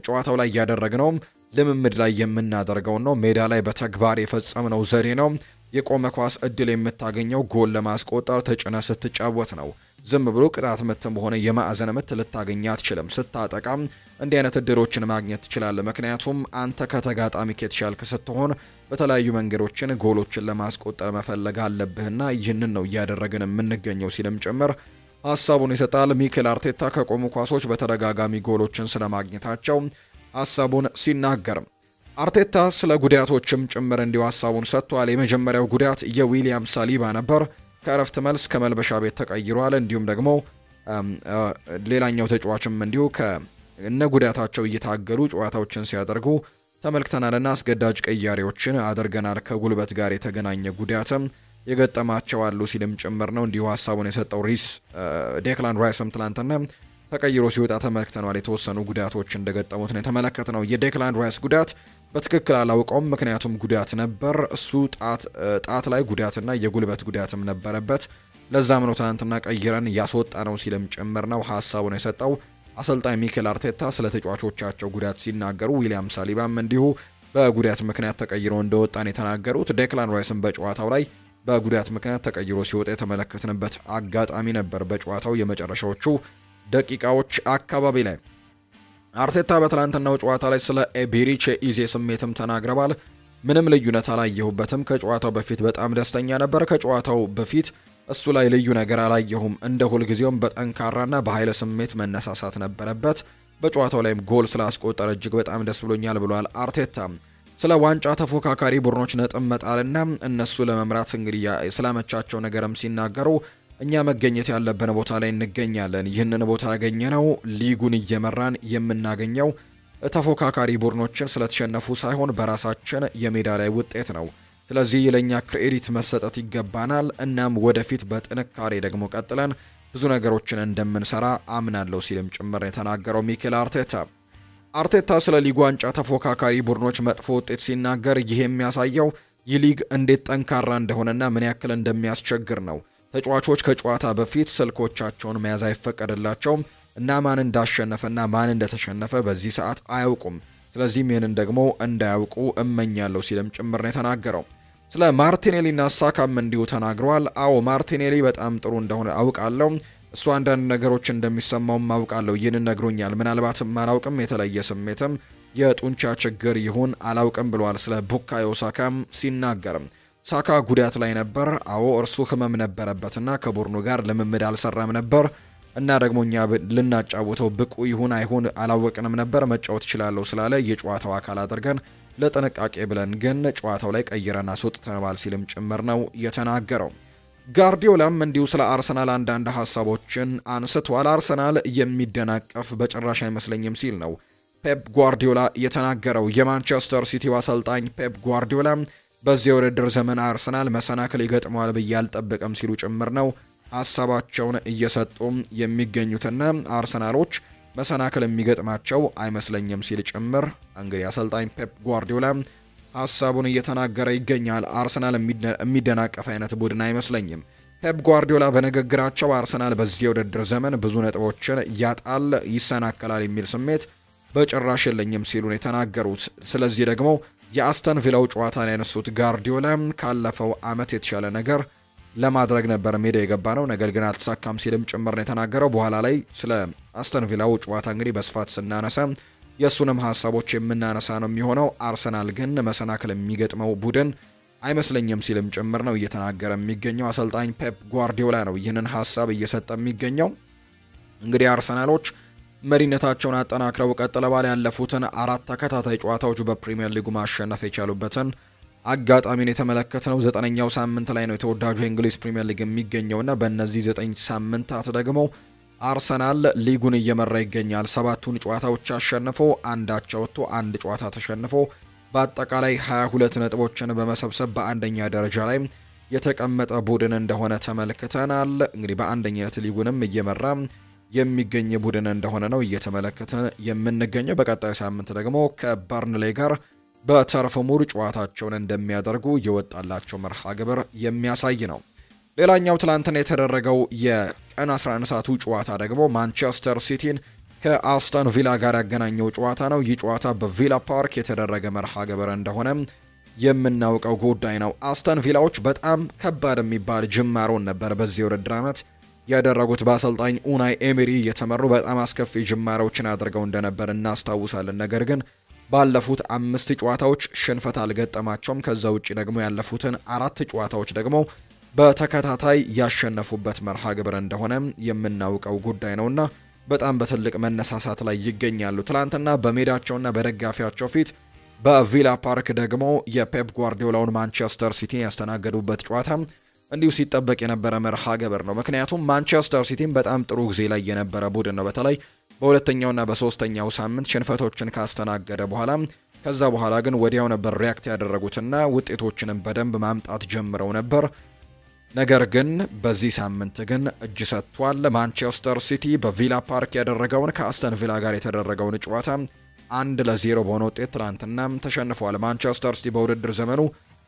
ጨዋታው ላይ ያደረግነውም ልምምድ ላይ የምናደርገው ነው። ሜዳ ላይ በተግባር የፈጸምነው ዘዴ ነው። የቆመ ኳስ እድል የምታገኘው ጎል ለማስቆጠር ተጭነ ስትጫወት ነው። ዝም ብሎ ቅጣት ምትም ሆነ የማዕዘን ምት ልታገኝ አትችልም። ስታጠቃም እንዲህ አይነት እድሎችን ማግኘት ትችላለህ። ምክንያቱም አንተ ከተጋጣሚ የተሻልክ ስትሆን በተለያዩ መንገዶችን ጎሎችን ለማስቆጠር መፈለግ አለብህና ይህንን ነው እያደረግን የምንገኘው ሲልም ጭምር ሀሳቡን ይሰጣል። ሚኬል አርቴታ ከቆሙ ኳሶች በተደጋጋሚ ጎሎችን ስለማግኘታቸው ሀሳቡን ሲናገር አርቴታ ስለ ጉዳቶችም ጭምር እንዲሁ ሀሳቡን ሰጥቷል። የመጀመሪያው ጉዳት የዊሊያም ሳሊባ ነበር። ከእረፍት መልስ ከመልበሻ ቤት ተቀይሯል። እንዲሁም ደግሞ ሌላኛው ተጫዋችም እንዲሁ ከእነ ጉዳታቸው እየታገሉ ጨዋታዎችን ሲያደርጉ ተመልክተናልና አስገዳጅ ቀያሪዎችን አድርገናል። ከጉልበት ጋር የተገናኘ ጉዳትም የገጠማቸው አሉ ሲልም ጭምር ነው እንዲሁ ሀሳቡን የሰጠው። ዴክላን ራይስም ትላንትና ተቀይሮ ሲወጣ ተመልክተናል። የተወሰኑ ጉዳቶች እንደገጠሙት ነው የተመለከትነው። የዴክላን ራይስ ጉዳት በትክክል አላውቀውም፣ ምክንያቱም ጉዳት ነበር። እሱ ጣት ላይ ጉዳትና የጉልበት ጉዳትም ነበረበት። ለዛም ነው ትናንትና ቀይረን ያስወጣ ነው ሲልም ጭምር ነው ሀሳቡን የሰጠው አሰልጣኝ ሚኬል አርቴታ። ስለ ተጫዋቾቻቸው ጉዳት ሲናገሩ ዊሊያም ሳሊባም እንዲሁ በጉዳት ምክንያት ተቀይሮ እንደወጣን የተናገሩት። ዴክላን ራይስም በጨዋታው ላይ በጉዳት ምክንያት ተቀይሮ ሲወጣ የተመለከትንበት አጋጣሚ ነበር በጨዋታው የመጨረሻዎቹ ደቂቃዎች አካባቢ ላይ። አርቴታ በትላንትናው ጨዋታ ላይ ስለ ኤቤሪቺ ኢዜ ስሜትም ተናግረዋል። ምንም ልዩነት አላየሁበትም። ከጨዋታው በፊት በጣም ደስተኛ ነበር። ከጨዋታው በፊት እሱ ላይ ልዩ ነገር አላየሁም። እንደ ሁልጊዜውም በጠንካራና በኃይለ ስሜት መነሳሳት ነበረበት። በጨዋታው ላይም ጎል ስላስቆጠረ እጅግ በጣም ደስ ብሎኛል ብሏል አርቴታ። ስለ ዋንጫ ተፎካካሪ ቡድኖች ነጥብ መጣልና እነሱ ለመምራት እንግዲህ ስላመቻቸው ነገርም ሲናገሩ እኛ መገኘት ያለብን ቦታ ላይ እንገኛለን። ይህንን ቦታ ያገኘነው ሊጉን እየመራን የምናገኘው ተፎካካሪ ቡድኖችን ስለተሸነፉ ሳይሆን በራሳችን የሜዳ ላይ ውጤት ነው። ስለዚህ ለኛ ክሬዲት መሰጠት ይገባናል። እናም ወደፊት በጥንካሬ ደግሞ ቀጥለን ብዙ ነገሮችን እንደምንሰራ አምናለሁ ሲልም ጭምር የተናገረው ሚኬል አርቴታ ስለ ሊጉ ዋንጫ ተፎካካሪ ቡድኖች መጥፎ ውጤት ሲናገር ይህ የሚያሳየው ይህ ሊግ እንዴት ጠንካራ እንደሆነና ምን ያክል እንደሚያስቸግር ነው። ተጫዋቾች ከጨዋታ በፊት ስልኮቻቸውን መያዝ አይፈቀድላቸውም እና ማን እንዳሸነፈና ማን እንደተሸነፈ በዚህ ሰዓት አያውቁም። ስለዚህም ይህንን ደግሞ እንዳያውቁ እመኛለሁ ሲልም ጭምር ነው የተናገረው። ስለ ማርቲኔሊና ሳካም እንዲሁ ተናግረዋል። አዎ ማርቲኔሊ በጣም ጥሩ እንደሆነ አውቃለሁ። እሱ አንዳንድ ነገሮች እንደሚሰማውም አውቃለሁ። ይህንን ነግሮኛል። ምናልባትም አላውቅም፣ የተለየ ስሜትም የጡንቻ ችግር ይሁን አላውቅም ብሏል። ስለ ቡካዮ ሳካም ሲናገርም ሳካ ጉዳት ላይ ነበር። አዎ እርሱ ህመም ነበረበትና ከቡድኑ ጋር ልምምድ አልሰራም ነበር እና ደግሞ እኛ ልናጫውተው ብቁ ይሁን አይሁን አላወቅንም ነበር። መጫወት ይችላል ስላለ የጨዋታው አካል አድርገን ለጥንቃቄ ብለን ግን ጨዋታው ላይ ቀይረን አስወጥተናል ሲልም ጭምር ነው የተናገረው። ጋርዲዮላም እንዲሁ ስለ አርሰናል አንዳንድ ሀሳቦችን አንስቷል። አርሰናል የሚደናቀፍ በጭራሽ አይመስለኝም ሲል ነው ፔፕ ጓርዲዮላ የተናገረው። የማንቸስተር ሲቲው አሰልጣኝ ፔፕ ጓርዲዮላ በዚህ የውድድር ዘመን አርሰናል መሰናክል ይገጥመዋል ብዬ አልጠብቅም ሲሉ ጭምር ነው ሀሳባቸውን እየሰጡ የሚገኙትና አርሰናሎች መሰናክል የሚገጥማቸው አይመስለኝም ሲል ጭምር እንግዲህ አሰልጣኝ ፔፕ ጓርዲዮላ ሀሳቡን እየተናገረ ይገኛል። አርሰናል የሚደናቀፍ አይነት ቡድን አይመስለኝም። ፔፕ ጓርዲዮላ በንግግራቸው አርሰናል በዚህ የውድድር ዘመን ብዙ ነጥቦችን ያጣል፣ ይሰናከላል የሚል ስሜት በጭራሽ የለኝም ሲሉ ነው የተናገሩት። ስለዚህ ደግሞ የአስተን ቪላው ጨዋታን ያነሱት ጋርዲዮላ ካለፈው አመት የተሻለ ነገር ለማድረግ ነበር ሜዳ የገባ ነው፣ ነገር ግን አልተሳካም ሲልም ጭምር ነው የተናገረው። በኋላ ላይ ስለ አስተን ቪላው ጨዋታ እንግዲህ በስፋት ስናነሳ የሱንም ሀሳቦች የምናነሳ ነው የሚሆነው። አርሰናል ግን መሰናክል የሚገጥመው ቡድን አይመስለኝም ሲልም ጭምር ነው እየተናገረ የሚገኘው። አሰልጣኝ ፔፕ ጓርዲዮላ ነው ይህንን ሀሳብ እየሰጠ የሚገኘው። እንግዲህ አርሰናሎች መሪነታቸውን አጠናክረው ቀጥለዋል። ያለፉትን 4 ተከታታይ ጨዋታዎች በፕሪሚየር ሊጉ ማሸነፍ የቻሉበትን አጋጣሚን የተመለከተነው 9ኛው ሳምንት ላይ ነው የተወዳጁ የእንግሊዝ ፕሪሚየር ሊግ የሚገኘውና በእነዚህ 9 ሳምንታት ደግሞ አርሰናል ሊጉን እየመራ ይገኛል። 7ቱን ጨዋታዎች አሸንፎ አንዳቻ ወጥቶ አንድ ጨዋታ ተሸንፎ በአጠቃላይ 22 ነጥቦችን በመሰብሰብ በአንደኛ ደረጃ ላይ የተቀመጠ ቡድን እንደሆነ ተመልክተናል። እንግዲህ በአንደኛነት ሊጉንም እየመራ የሚገኝ ቡድን እንደሆነ ነው እየተመለከተን የምንገኘው። በቀጣዩ ሳምንት ደግሞ ከበርንሌይ ጋር በተርፍ ሙር ጨዋታቸውን እንደሚያደርጉ የወጣላቸው መርሃ ግብር የሚያሳይ ነው። ሌላኛው ትላንትና የተደረገው የቀን 11 ሰዓቱ ጨዋታ ደግሞ ማንቸስተር ሲቲን ከአስተን ቪላ ጋር ያገናኘው ጨዋታ ነው። ይህ ጨዋታ በቪላ ፓርክ የተደረገ መርሃ ግብር እንደሆነ የምናውቀው ጉዳይ ነው። አስተን ቪላዎች በጣም ከባድ የሚባል ጅማሮን ነበር በዚህ ውድድር ዓመት ያደረጉት። በአሰልጣኝ ኡናይ ኤሜሪ የተመሩ በጣም አስከፊ ጅማሮችን አድርገው እንደነበር እናስታውሳለን። ነገር ግን ባለፉት 5 ጨዋታዎች ሽንፈት አልገጠማቸውም። ከዛ ውጪ ደግሞ ያለፉትን 4 ጨዋታዎች ደግሞ በተከታታይ ያሸነፉበት መርሃ ግብር እንደሆነ የምናውቀው ጉዳይ ነውና በጣም በትልቅ መነሳሳት ላይ ይገኛሉ። ትላንትና በሜዳቸውና በደጋፊያቸው ፊት በቪላ ፓርክ ደግሞ የፔፕ ጓርዲዮላውን ማንቸስተር ሲቲን ያስተናገዱበት ጨዋታ እንዲሁ ሲጠበቅ የነበረ መርሃ ግብር ነው። ምክንያቱም ማንቸስተር ሲቲን በጣም ጥሩ ጊዜ ላይ የነበረ ቡድን ነው። በተለይ በሁለተኛውና በሶስተኛው ሳምንት ሽንፈቶችን ካስተናገደ በኋላ ከዛ በኋላ ግን ወዲያው ነበር ሪያክት ያደረጉትና ውጤቶችንም በደንብ ማምጣት ጀምረው ነበር። ነገር ግን በዚህ ሳምንት ግን እጅ ሰጥቷል። ማንቸስተር ሲቲ በቪላ ፓርክ ያደረገውን ከአስተን ቪላ ጋር የተደረገውን ጨዋታ 1-0 በሆነ ውጤት ትላንትና ተሸንፏል። ማንቸስተር ሲቲ በውድድር ዘመኑ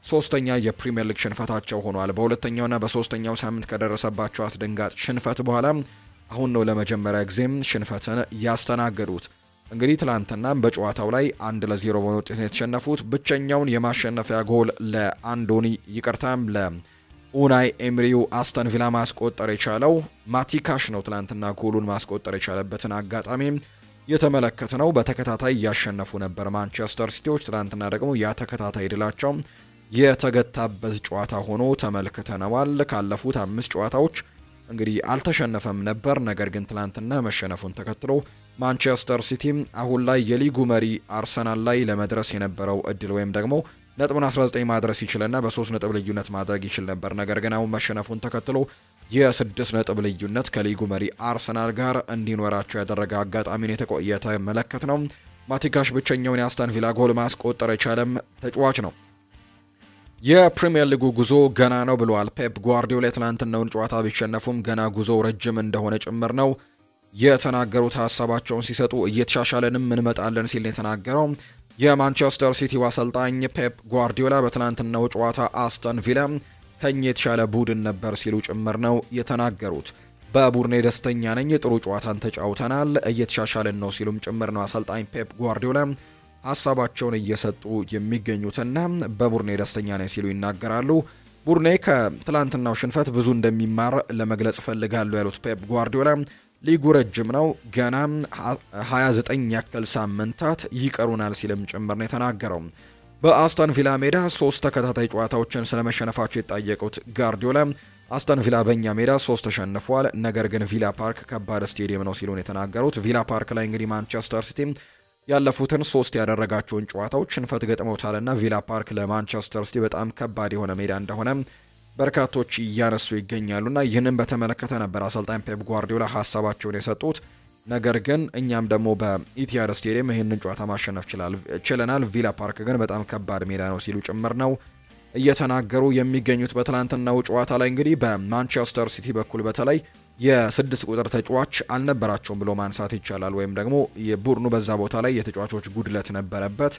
3ኛ የፕሪሚየር ሊግ ሽንፈታቸው ሆኗል። በሁለተኛውና በሶስተኛው ሳምንት ከደረሰባቸው አስደንጋጭ ሽንፈት በኋላ አሁን ነው ለመጀመሪያ ጊዜም ሽንፈትን ያስተናገዱት። እንግዲህ ትላንትና በጨዋታው ላይ 1-0 በሆነ ውጤት ነው የተሸነፉት። ብቸኛውን የማሸነፊያ ጎል ኡናይ ኤምሪው አስተን ቪላ ማስቆጠር የቻለው ማቲካሽ ነው። ትላንትና ጎሉን ማስቆጠር የቻለበትን አጋጣሚ የተመለከትነው። በተከታታይ እያሸነፉ ነበር ማንቸስተር ሲቲዎች። ትላንትና ደግሞ ያ ተከታታይ ድላቸው የተገታበት ጨዋታ ሆኖ ተመልክተነዋል። ካለፉት 5 ጨዋታዎች እንግዲህ አልተሸነፈም ነበር። ነገር ግን ትላንትና መሸነፉን ተከትሎ ማንቸስተር ሲቲ አሁን ላይ የሊጉ መሪ አርሰናል ላይ ለመድረስ የነበረው እድል ወይም ደግሞ ነጥቡን 19 ማድረስ ይችልና በ3 ነጥብ ልዩነት ማድረግ ይችል ነበር። ነገር ግን አሁን መሸነፉን ተከትሎ የ6 ነጥብ ልዩነት ከሊጉ መሪ አርሰናል ጋር እንዲኖራቸው ያደረገ አጋጣሚን የተመለከት ነው። ማቲካሽ ብቸኛውን የአስተን ቪላ ጎል ማስቆጠር የቻለም ተጫዋች ነው። የፕሪሚየር ሊጉ ጉዞ ገና ነው ብለዋል ፔፕ ጓርዲዮላ። ትናንትናውን ጨዋታ ቢሸነፉም ገና ጉዞው ረጅም እንደሆነ ጭምር ነው የተናገሩት። ሀሳባቸውን ሲሰጡ እየተሻሻለንም እንመጣለን ሲል የተናገረው የማንቸስተር ሲቲው አሰልጣኝ ፔፕ ጓርዲዮላ በትናንትናው ጨዋታ አስተን ቪላ ከኛ የተሻለ ቡድን ነበር ሲሉ ጭምር ነው የተናገሩት። በቡድኔ ደስተኛ ነኝ፣ ጥሩ ጨዋታን ተጫውተናል፣ እየተሻሻልን ነው ሲሉም ጭምር ነው አሰልጣኝ ፔፕ ጓርዲዮላ ሀሳባቸውን እየሰጡ የሚገኙትና በቡድኔ ደስተኛ ነኝ ሲሉ ይናገራሉ። ቡድኔ ከትላንትናው ሽንፈት ብዙ እንደሚማር ለመግለጽ ፈልጋለሁ ያሉት ፔፕ ጓርዲዮላ ሊጉ ረጅም ነው፣ ገና 29 ያክል ሳምንታት ይቀሩናል ሲልም ጭምር ነው የተናገረው። በአስተን ቪላ ሜዳ 3 ተከታታይ ጨዋታዎችን ስለመሸነፋቸው የጠየቁት ጓርዲዮላ አስተን ቪላ በእኛ ሜዳ 3 ተሸንፏል፣ ነገር ግን ቪላ ፓርክ ከባድ ስቴዲየም ነው ሲሉ ነው የተናገሩት። ቪላ ፓርክ ላይ እንግዲህ ማንቸስተር ሲቲ ያለፉትን 3 ያደረጋቸውን ጨዋታዎች ሽንፈት ገጥመውታልና ቪላ ፓርክ ለማንቸስተር ሲቲ በጣም ከባድ የሆነ ሜዳ እንደሆነ በርካቶች እያነሱ ይገኛሉና ይህንን በተመለከተ ነበር አሰልጣኝ ፔፕ ጓርዲዮላ ሀሳባቸውን የሰጡት። ነገር ግን እኛም ደግሞ በኢቲሃድ ስቴዲየም ይህንን ጨዋታ ማሸነፍ ችለናል፣ ቪላ ፓርክ ግን በጣም ከባድ ሜዳ ነው ሲሉ ጭምር ነው እየተናገሩ የሚገኙት። በትላንትናው ጨዋታ ላይ እንግዲህ በማንቸስተር ሲቲ በኩል በተለይ የ6 ቁጥር ተጫዋች አልነበራቸውም ብሎ ማንሳት ይቻላል። ወይም ደግሞ የቡድኑ በዛ ቦታ ላይ የተጫዋቾች ጉድለት ነበረበት።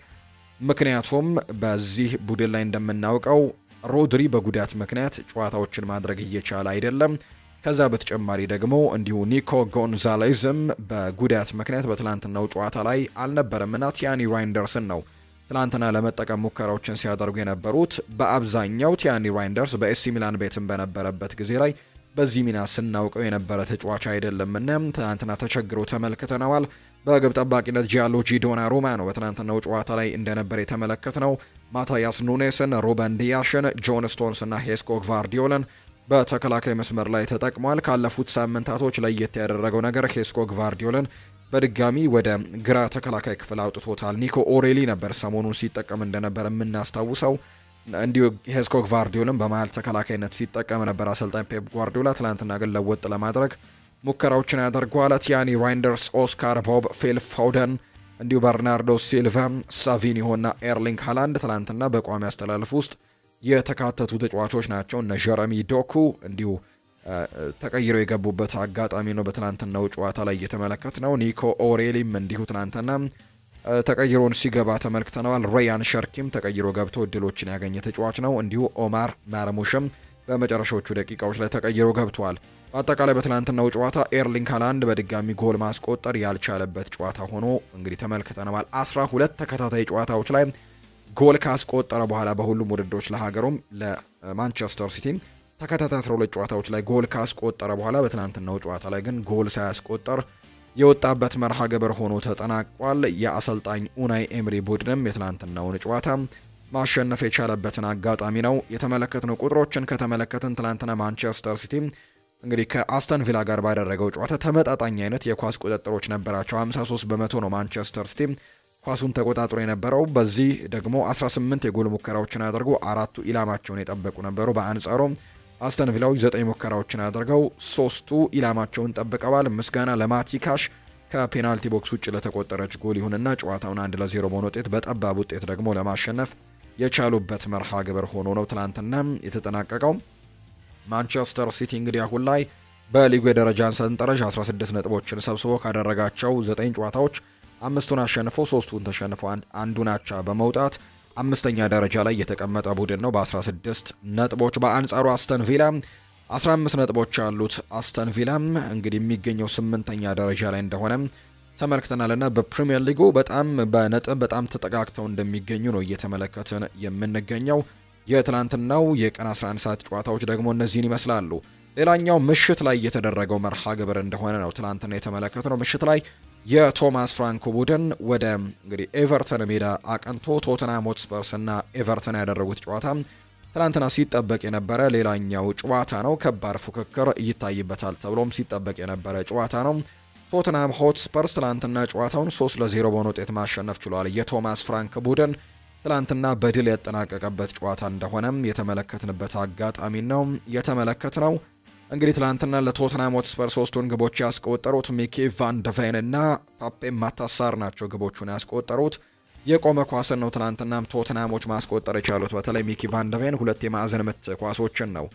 ምክንያቱም በዚህ ቡድን ላይ እንደምናውቀው ሮድሪ በጉዳት ምክንያት ጨዋታዎችን ማድረግ እየቻለ አይደለም። ከዛ በተጨማሪ ደግሞ እንዲሁ ኒኮ ጎንዛሌዝም በጉዳት ምክንያት በትላንትናው ጨዋታ ላይ አልነበረምና ቲያኒ ራይንደርስን ነው ትላንትና ለመጠቀም ሙከራዎችን ሲያደርጉ የነበሩት። በአብዛኛው ቲያኒ ራይንደርስ በኤሲ ሚላን ቤትም በነበረበት ጊዜ ላይ በዚህ ሚና ስናውቀው የነበረ ተጫዋች አይደለምና ትናንትና ተቸግሮ ተመልክተነዋል። በግብ ጠባቂነት ጂያንሉጂ ዶናሩማ ነው በትናንትናው ጨዋታ ላይ እንደነበር የተመለከትነው። ማታያስ ኑኔስን፣ ሩበን ዲያሽን፣ ጆን ስቶንስ እና ሄስኮ ግቫርዲዮልን በተከላካይ መስመር ላይ ተጠቅሟል። ካለፉት ሳምንታቶች ለየት ያደረገው ነገር ሄስኮ ግቫርዲዮልን በድጋሚ ወደ ግራ ተከላካይ ክፍል አውጥቶታል። ኒኮ ኦሬሊ ነበር ሰሞኑን ሲጠቀም እንደነበር የምናስታውሰው። እንዲሁ ሄስኮ ግቫርዲዮልን በመሃል ተከላካይነት ሲጠቀም ነበር አሰልጣኝ ፔፕ ጓርዲዮላ። ትላንትና ግን ለወጥ ለማድረግ ሙከራዎችን ያደርገዋል። ቲያኒ ራይንደርስ፣ ኦስካር ቦብ፣ ፊል ፎደን እንዲሁ በርናርዶ ሲልቫ፣ ሳቪኒሆ እና ኤርሊንግ ሃላንድ ትላንትና በቋሚ አስተላለፍ ውስጥ የተካተቱ ተጫዋቾች ናቸው። እነ ጀረሚ ዶኩ እንዲሁ ተቀይረው የገቡበት አጋጣሚ ነው በትላንትናው ጨዋታ ላይ የተመለከትነው። ኒኮ ኦሬሊም እንዲሁ ትላንትና ተቀይሮን ሲገባ ተመልክተነዋል። ሬያን ሸርኪም ተቀይሮ ገብቶ እድሎችን ያገኘ ተጫዋች ነው። እንዲሁ ኦማር ማርሙሽም በመጨረሻዎቹ ደቂቃዎች ላይ ተቀይሮ ገብቷል። በአጠቃላይ በትላንትናው ጨዋታ ኤርሊንግ ሃላንድ በድጋሚ ጎል ማስቆጠር ያልቻለበት ጨዋታ ሆኖ እንግዲህ ተመልክተነዋል። 12 ተከታታይ ጨዋታዎች ላይ ጎል ካስቆጠረ በኋላ በሁሉም ውድድሮች ለሀገሩም ለማንቸስተር ሲቲ ተከታታይ 12 ጨዋታዎች ላይ ጎል ካስቆጠረ በኋላ በትናንትናው ጨዋታ ላይ ግን ጎል ሳያስቆጠር የወጣበት መርሃ ግብር ሆኖ ተጠናቋል። የአሰልጣኝ ኡናይ ኤምሪ ቡድንም የትናንትናውን ጨዋታ ማሸነፍ የቻለበትን አጋጣሚ ነው የተመለከትነው። ቁጥሮችን ከተመለከትን ትናንትና ማንቸስተር ሲቲ እንግዲህ ከአስተን ቪላ ጋር ባደረገው ጨዋታ ተመጣጣኝ አይነት የኳስ ቁጥጥሮች ነበራቸው። 53 በመቶ ነው ማንቸስተር ሲቲ ኳሱን ተቆጣጥሮ የነበረው። በዚህ ደግሞ 18 የጎል ሙከራዎችን አድርጎ 4ቱ ኢላማቸውን የጠበቁ ነበሩ። በአንጻሩ አስተን ቪላዎች 9 ሙከራዎችን አድርገው 3ቱ ኢላማቸውን ጠብቀዋል። ምስጋና ለማቲካሽ ከፔናልቲ ቦክስ ውጭ ለተቆጠረች ጎል ይሁንና ጨዋታውን 1-0 በሆነ ውጤት በጠባብ ውጤት ደግሞ ለማሸነፍ የቻሉበት መርሃ ግብር ሆኖ ነው ትላንትና የተጠናቀቀው። ማንቸስተር ሲቲ እንግዲህ አሁን ላይ በሊጉ የደረጃን ሰንጠረዥ 16 ነጥቦችን ሰብስቦ ካደረጋቸው 9 ጨዋታዎች 5ቱን አሸንፎ 3ቱን ተሸንፎ አንዱን አቻ በመውጣት 5ኛ ደረጃ ላይ የተቀመጠ ቡድን ነው በ16 ነጥቦች። በአንጻሩ አስተን ቪላ 15 ነጥቦች ያሉት አስተን ቪላ እንግዲህ የሚገኘው 8ኛ ደረጃ ላይ እንደሆነ ተመልክተናልና በፕሪሚየር ሊጉ በጣም በነጥብ በጣም ተጠጋግተው እንደሚገኙ ነው እየተመለከትን የምንገኘው። የትላንትናው የቀን 11 ሰዓት ጨዋታዎች ደግሞ እነዚህን ይመስላሉ። ሌላኛው ምሽት ላይ የተደረገው መርሃ ግብር እንደሆነ ነው ትላንትና የተመለከትነው። ምሽት ላይ የቶማስ ፍራንክ ቡድን ወደ እንግዲህ ኤቨርተን ሜዳ አቀንቶ ቶተንሃም ሆትስፐርስ እና ኤቨርተን ያደረጉት ጨዋታ ትላንትና ሲጠበቅ የነበረ ሌላኛው ጨዋታ ነው። ከባድ ፉክክር ይታይበታል ተብሎም ሲጠበቅ የነበረ ጨዋታ ነው። ቶተንሃም ሆትስፐርስ ትላንትና ጨዋታውን 3-0 በሆነ ውጤት ማሸነፍ ችሏል። የቶማስ ፍራንክ ቡድን ትላንትና በድል ያጠናቀቀበት ጨዋታ እንደሆነም የተመለከትንበት አጋጣሚ ነው የተመለከትነው። እንግዲህ ትላንትና ለቶተንሃም ሆትስፐር 3ቱን ግቦች ያስቆጠሩት ሚኪ ቫን ደ ቬን እና ፓፔ ማታሳር ናቸው ግቦቹን ያስቆጠሩት። የቆመ ኳስን ነው ትላንትናም ቶተንሃሞች ማስቆጠር የቻሉት። በተለይ ሚኪ ቫን ደ ቬን 2 የማዕዘን ምት ኳሶችን ነው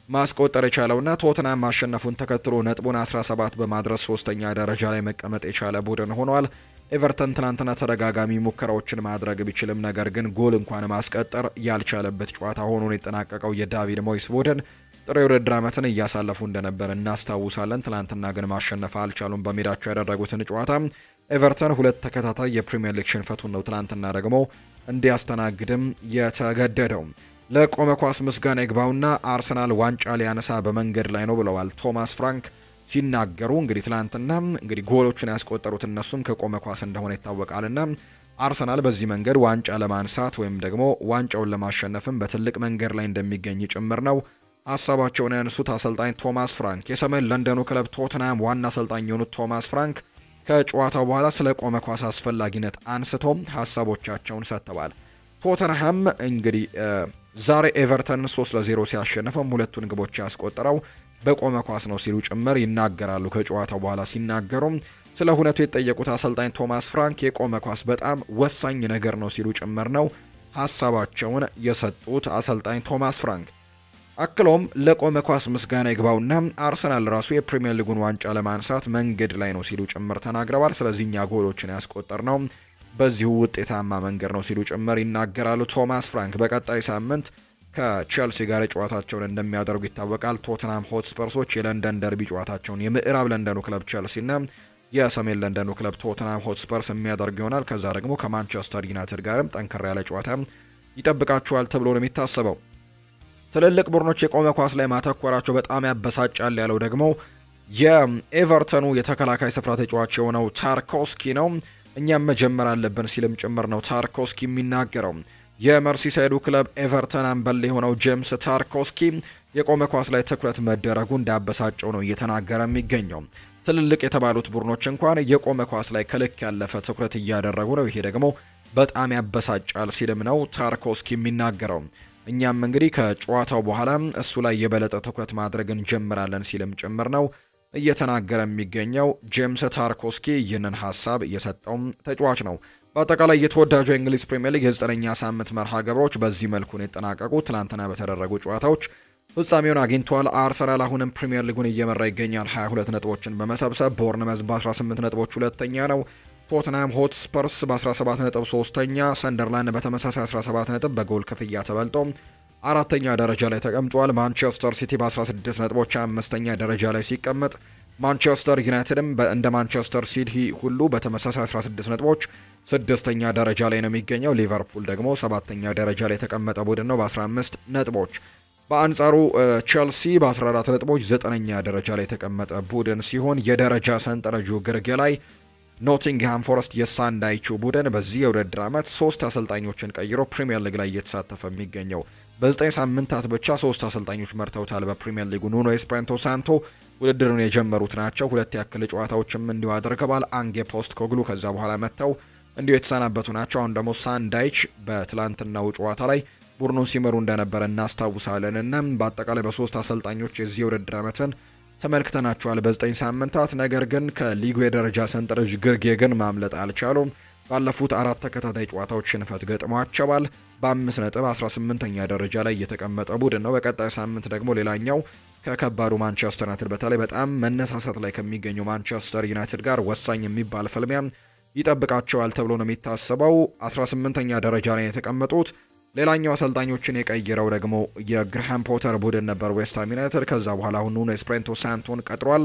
ማስቆጠር የቻለውና ቶተንሃም ማሸነፉን ተከትሎ ነጥቡን 17 በማድረስ 3ኛ ደረጃ ላይ መቀመጥ የቻለ ቡድን ሆኗል። ኤቨርተን ትላንትና ተደጋጋሚ ሙከራዎችን ማድረግ ቢችልም ነገር ግን ጎል እንኳን ማስቆጠር ያልቻለበት ጨዋታ ሆኖ ነው የተጠናቀቀው። የዳቪድ ሞይስ ቡድን ጥሩ የውድድር ዓመትን እያሳለፉ እንደነበር እናስታውሳለን። ትላንትና ግን ማሸነፍ አልቻሉም። በሜዳቸው ያደረጉትን ጨዋታ ኤቨርተን 2 ተከታታይ የፕሪሚየር ሊግ ሽንፈቱን ነው ትላንትና ደግሞ እንዲያስተናግድም የተገደደው። ለቆመ ኳስ ምስጋና ይግባውና አርሰናል ዋንጫ ሊያነሳ በመንገድ ላይ ነው ብለዋል ቶማስ ፍራንክ ሲናገሩ። እንግዲህ ትላንትና እንግዲህ ጎሎችን ያስቆጠሩት እነሱም ከቆመ ኳስ እንደሆነ ይታወቃልና አርሰናል በዚህ መንገድ ዋንጫ ለማንሳት ወይም ደግሞ ዋንጫውን ለማሸነፍም በትልቅ መንገድ ላይ እንደሚገኝ ጭምር ነው ሀሳባቸውን ያነሱት አሰልጣኝ ቶማስ ፍራንክ። የሰሜን ለንደኑ ክለብ ቶተንሃም ዋና አሰልጣኝ የሆኑት ቶማስ ፍራንክ ከጨዋታው በኋላ ስለ ቆመ ኳስ አስፈላጊነት አንስተው ሀሳቦቻቸውን ሰጥተዋል። ቶተንሃም እንግዲህ ዛሬ ኤቨርተንን 3-0 ሲያሸንፈም 2ቱን ግቦች ያስቆጠረው በቆመ ኳስ ነው ሲሉ ጭምር ይናገራሉ። ከጨዋታው በኋላ ሲናገሩም ስለ ሁነቱ የተጠየቁት አሰልጣኝ ቶማስ ፍራንክ የቆመ ኳስ በጣም ወሳኝ ነገር ነው ሲሉ ጭምር ነው ሀሳባቸውን የሰጡት አሰልጣኝ ቶማስ ፍራንክ። አክሎም ለቆመ ኳስ ምስጋና ይግባውና አርሰናል ራሱ የፕሪሚየር ሊጉን ዋንጫ ለማንሳት መንገድ ላይ ነው ሲሉ ጭምር ተናግረዋል። ስለዚህ እኛ ጎሎችን ያስቆጠር ነው በዚሁ ውጤታማ መንገድ ነው ሲሉ ጭምር ይናገራሉ ቶማስ ፍራንክ። በቀጣይ ሳምንት ከቼልሲ ጋር ጨዋታቸውን እንደሚያደርጉ ይታወቃል። ቶተንሃም ሆትስፐርሶች የለንደን ደርቢ ጨዋታቸውን የምዕራብ ለንደኑ ክለብ ቼልሲ እና የሰሜን ለንደኑ ክለብ ቶተንሃም ሆትስፐርስ የሚያደርግ ይሆናል። ከዛ ደግሞ ከማንቸስተር ዩናይትድ ጋርም ጠንከር ያለ ጨዋታ ይጠብቃቸዋል ተብሎ ነው የሚታሰበው። ትልልቅ ቡድኖች የቆመ ኳስ ላይ ማተኮራቸው በጣም ያበሳጫል ያለው ደግሞ የኤቨርተኑ የተከላካይ ስፍራ ተጫዋች የሆነው ታርኮስኪ ነው። እኛም መጀመር አለብን ሲልም ጭምር ነው ታርኮስኪ የሚናገረው። የመርሲሳይዱ ክለብ ኤቨርተን አምበል የሆነው ጄምስ ታርኮስኪ የቆመ ኳስ ላይ ትኩረት መደረጉ እንዳበሳጨው ነው እየተናገረ የሚገኘው። ትልልቅ የተባሉት ቡድኖች እንኳን የቆመ ኳስ ላይ ከልክ ያለፈ ትኩረት እያደረጉ ነው፣ ይሄ ደግሞ በጣም ያበሳጫል ሲልም ነው ታርኮስኪ የሚናገረው። እኛም እንግዲህ ከጨዋታው በኋላ እሱ ላይ የበለጠ ትኩረት ማድረግ እንጀምራለን ሲልም ጭምር ነው እየተናገረ የሚገኘው። ጄምስ ታርኮስኪ ይህንን ሀሳብ የሰጠው ተጫዋች ነው። በአጠቃላይ የተወዳጁ የእንግሊዝ ፕሪሚየር ሊግ የ9ኛ ሳምንት መርሃ ግብሮች በዚህ መልኩ ነው የተጠናቀቁት። ትናንትና በተደረጉ ጨዋታዎች ፍጻሜውን አግኝቷል። አርሰናል አሁንም ፕሪሚየር ሊጉን እየመራ ይገኛል 22 ነጥቦችን በመሰብሰብ። ቦርንመዝ በ18 ነጥቦች ሁለተኛ ነው። ቶተንሃም ሆትስፐርስ በ17 ነጥብ ሶስተኛ፣ ሰንደርላንድ በተመሳሳይ 17 ነጥብ በጎል ክፍያ ተበልጦ አራተኛ ደረጃ ላይ ተቀምጧል። ማንቸስተር ሲቲ በ16 ነጥቦች አምስተኛ ደረጃ ላይ ሲቀመጥ፣ ማንቸስተር ዩናይትድም እንደ ማንቸስተር ሲቲ ሁሉ በተመሳሳይ 16 ነጥቦች ስድስተኛ ደረጃ ላይ ነው የሚገኘው። ሊቨርፑል ደግሞ ሰባተኛ ደረጃ ላይ የተቀመጠ ቡድን ነው በ15 ነጥቦች። በአንጻሩ ቼልሲ በ14 ነጥቦች 9ኛ ደረጃ ላይ የተቀመጠ ቡድን ሲሆን የደረጃ ሰንጠረዡ ግርጌ ላይ ኖቲንግሃም ፎረስት የሳንዳይቹ ቡድን በዚህ የውድድር ዓመት 3 አሰልጣኞችን ቀይሮ ፕሪሚየር ሊግ ላይ እየተሳተፈ የሚገኘው በ9 ሳምንታት ብቻ 3 አሰልጣኞች መርተውታል። በፕሪሚየር ሊጉ ኑኖ ኤስፕሪንቶ ሳንቶ ውድድሩን የጀመሩት ናቸው። 2 ያክል ጨዋታዎችም እንዲሁ አድርገዋል። አንጌ ፖስት ኮግሉ ከዛ በኋላ መጥተው እንዲሁ የተሰናበቱ ናቸው። አሁን ደግሞ ሳንዳይች በትላንትናው ጨዋታ ላይ ቡድኑን ሲመሩ እንደነበረ እናስታውሳለን እና በአጠቃላይ በ3 አሰልጣኞች የዚህ የውድድር ዓመትን ተመልክተናቸዋል በ9 ሳምንታት። ነገር ግን ከሊጉ የደረጃ ሰንጠረዥ ግርጌ ግን ማምለጥ አልቻሉም። ባለፉት 4 ተከታታይ ጨዋታዎች ሽንፈት ገጥሟቸዋል። በ5 ነጥብ 18ኛ ደረጃ ላይ የተቀመጠ ቡድን ነው። በቀጣይ ሳምንት ደግሞ ሌላኛው ከከባዱ ማንቸስተር ዩናይትድ በተለይ በጣም መነሳሳት ላይ ከሚገኘው ማንቸስተር ዩናይትድ ጋር ወሳኝ የሚባል ፍልሚያ ይጠብቃቸዋል ተብሎ ነው የሚታሰበው። 18ኛ ደረጃ ላይ የተቀመጡት ሌላኛው አሰልጣኞችን የቀየረው ደግሞ የግርሃም ፖተር ቡድን ነበር ዌስትሃም ዩናይትድ። ከዛ በኋላ አሁን ኑኖ ኤስፕሪንቶ ሳንቶን ቀጥሯል።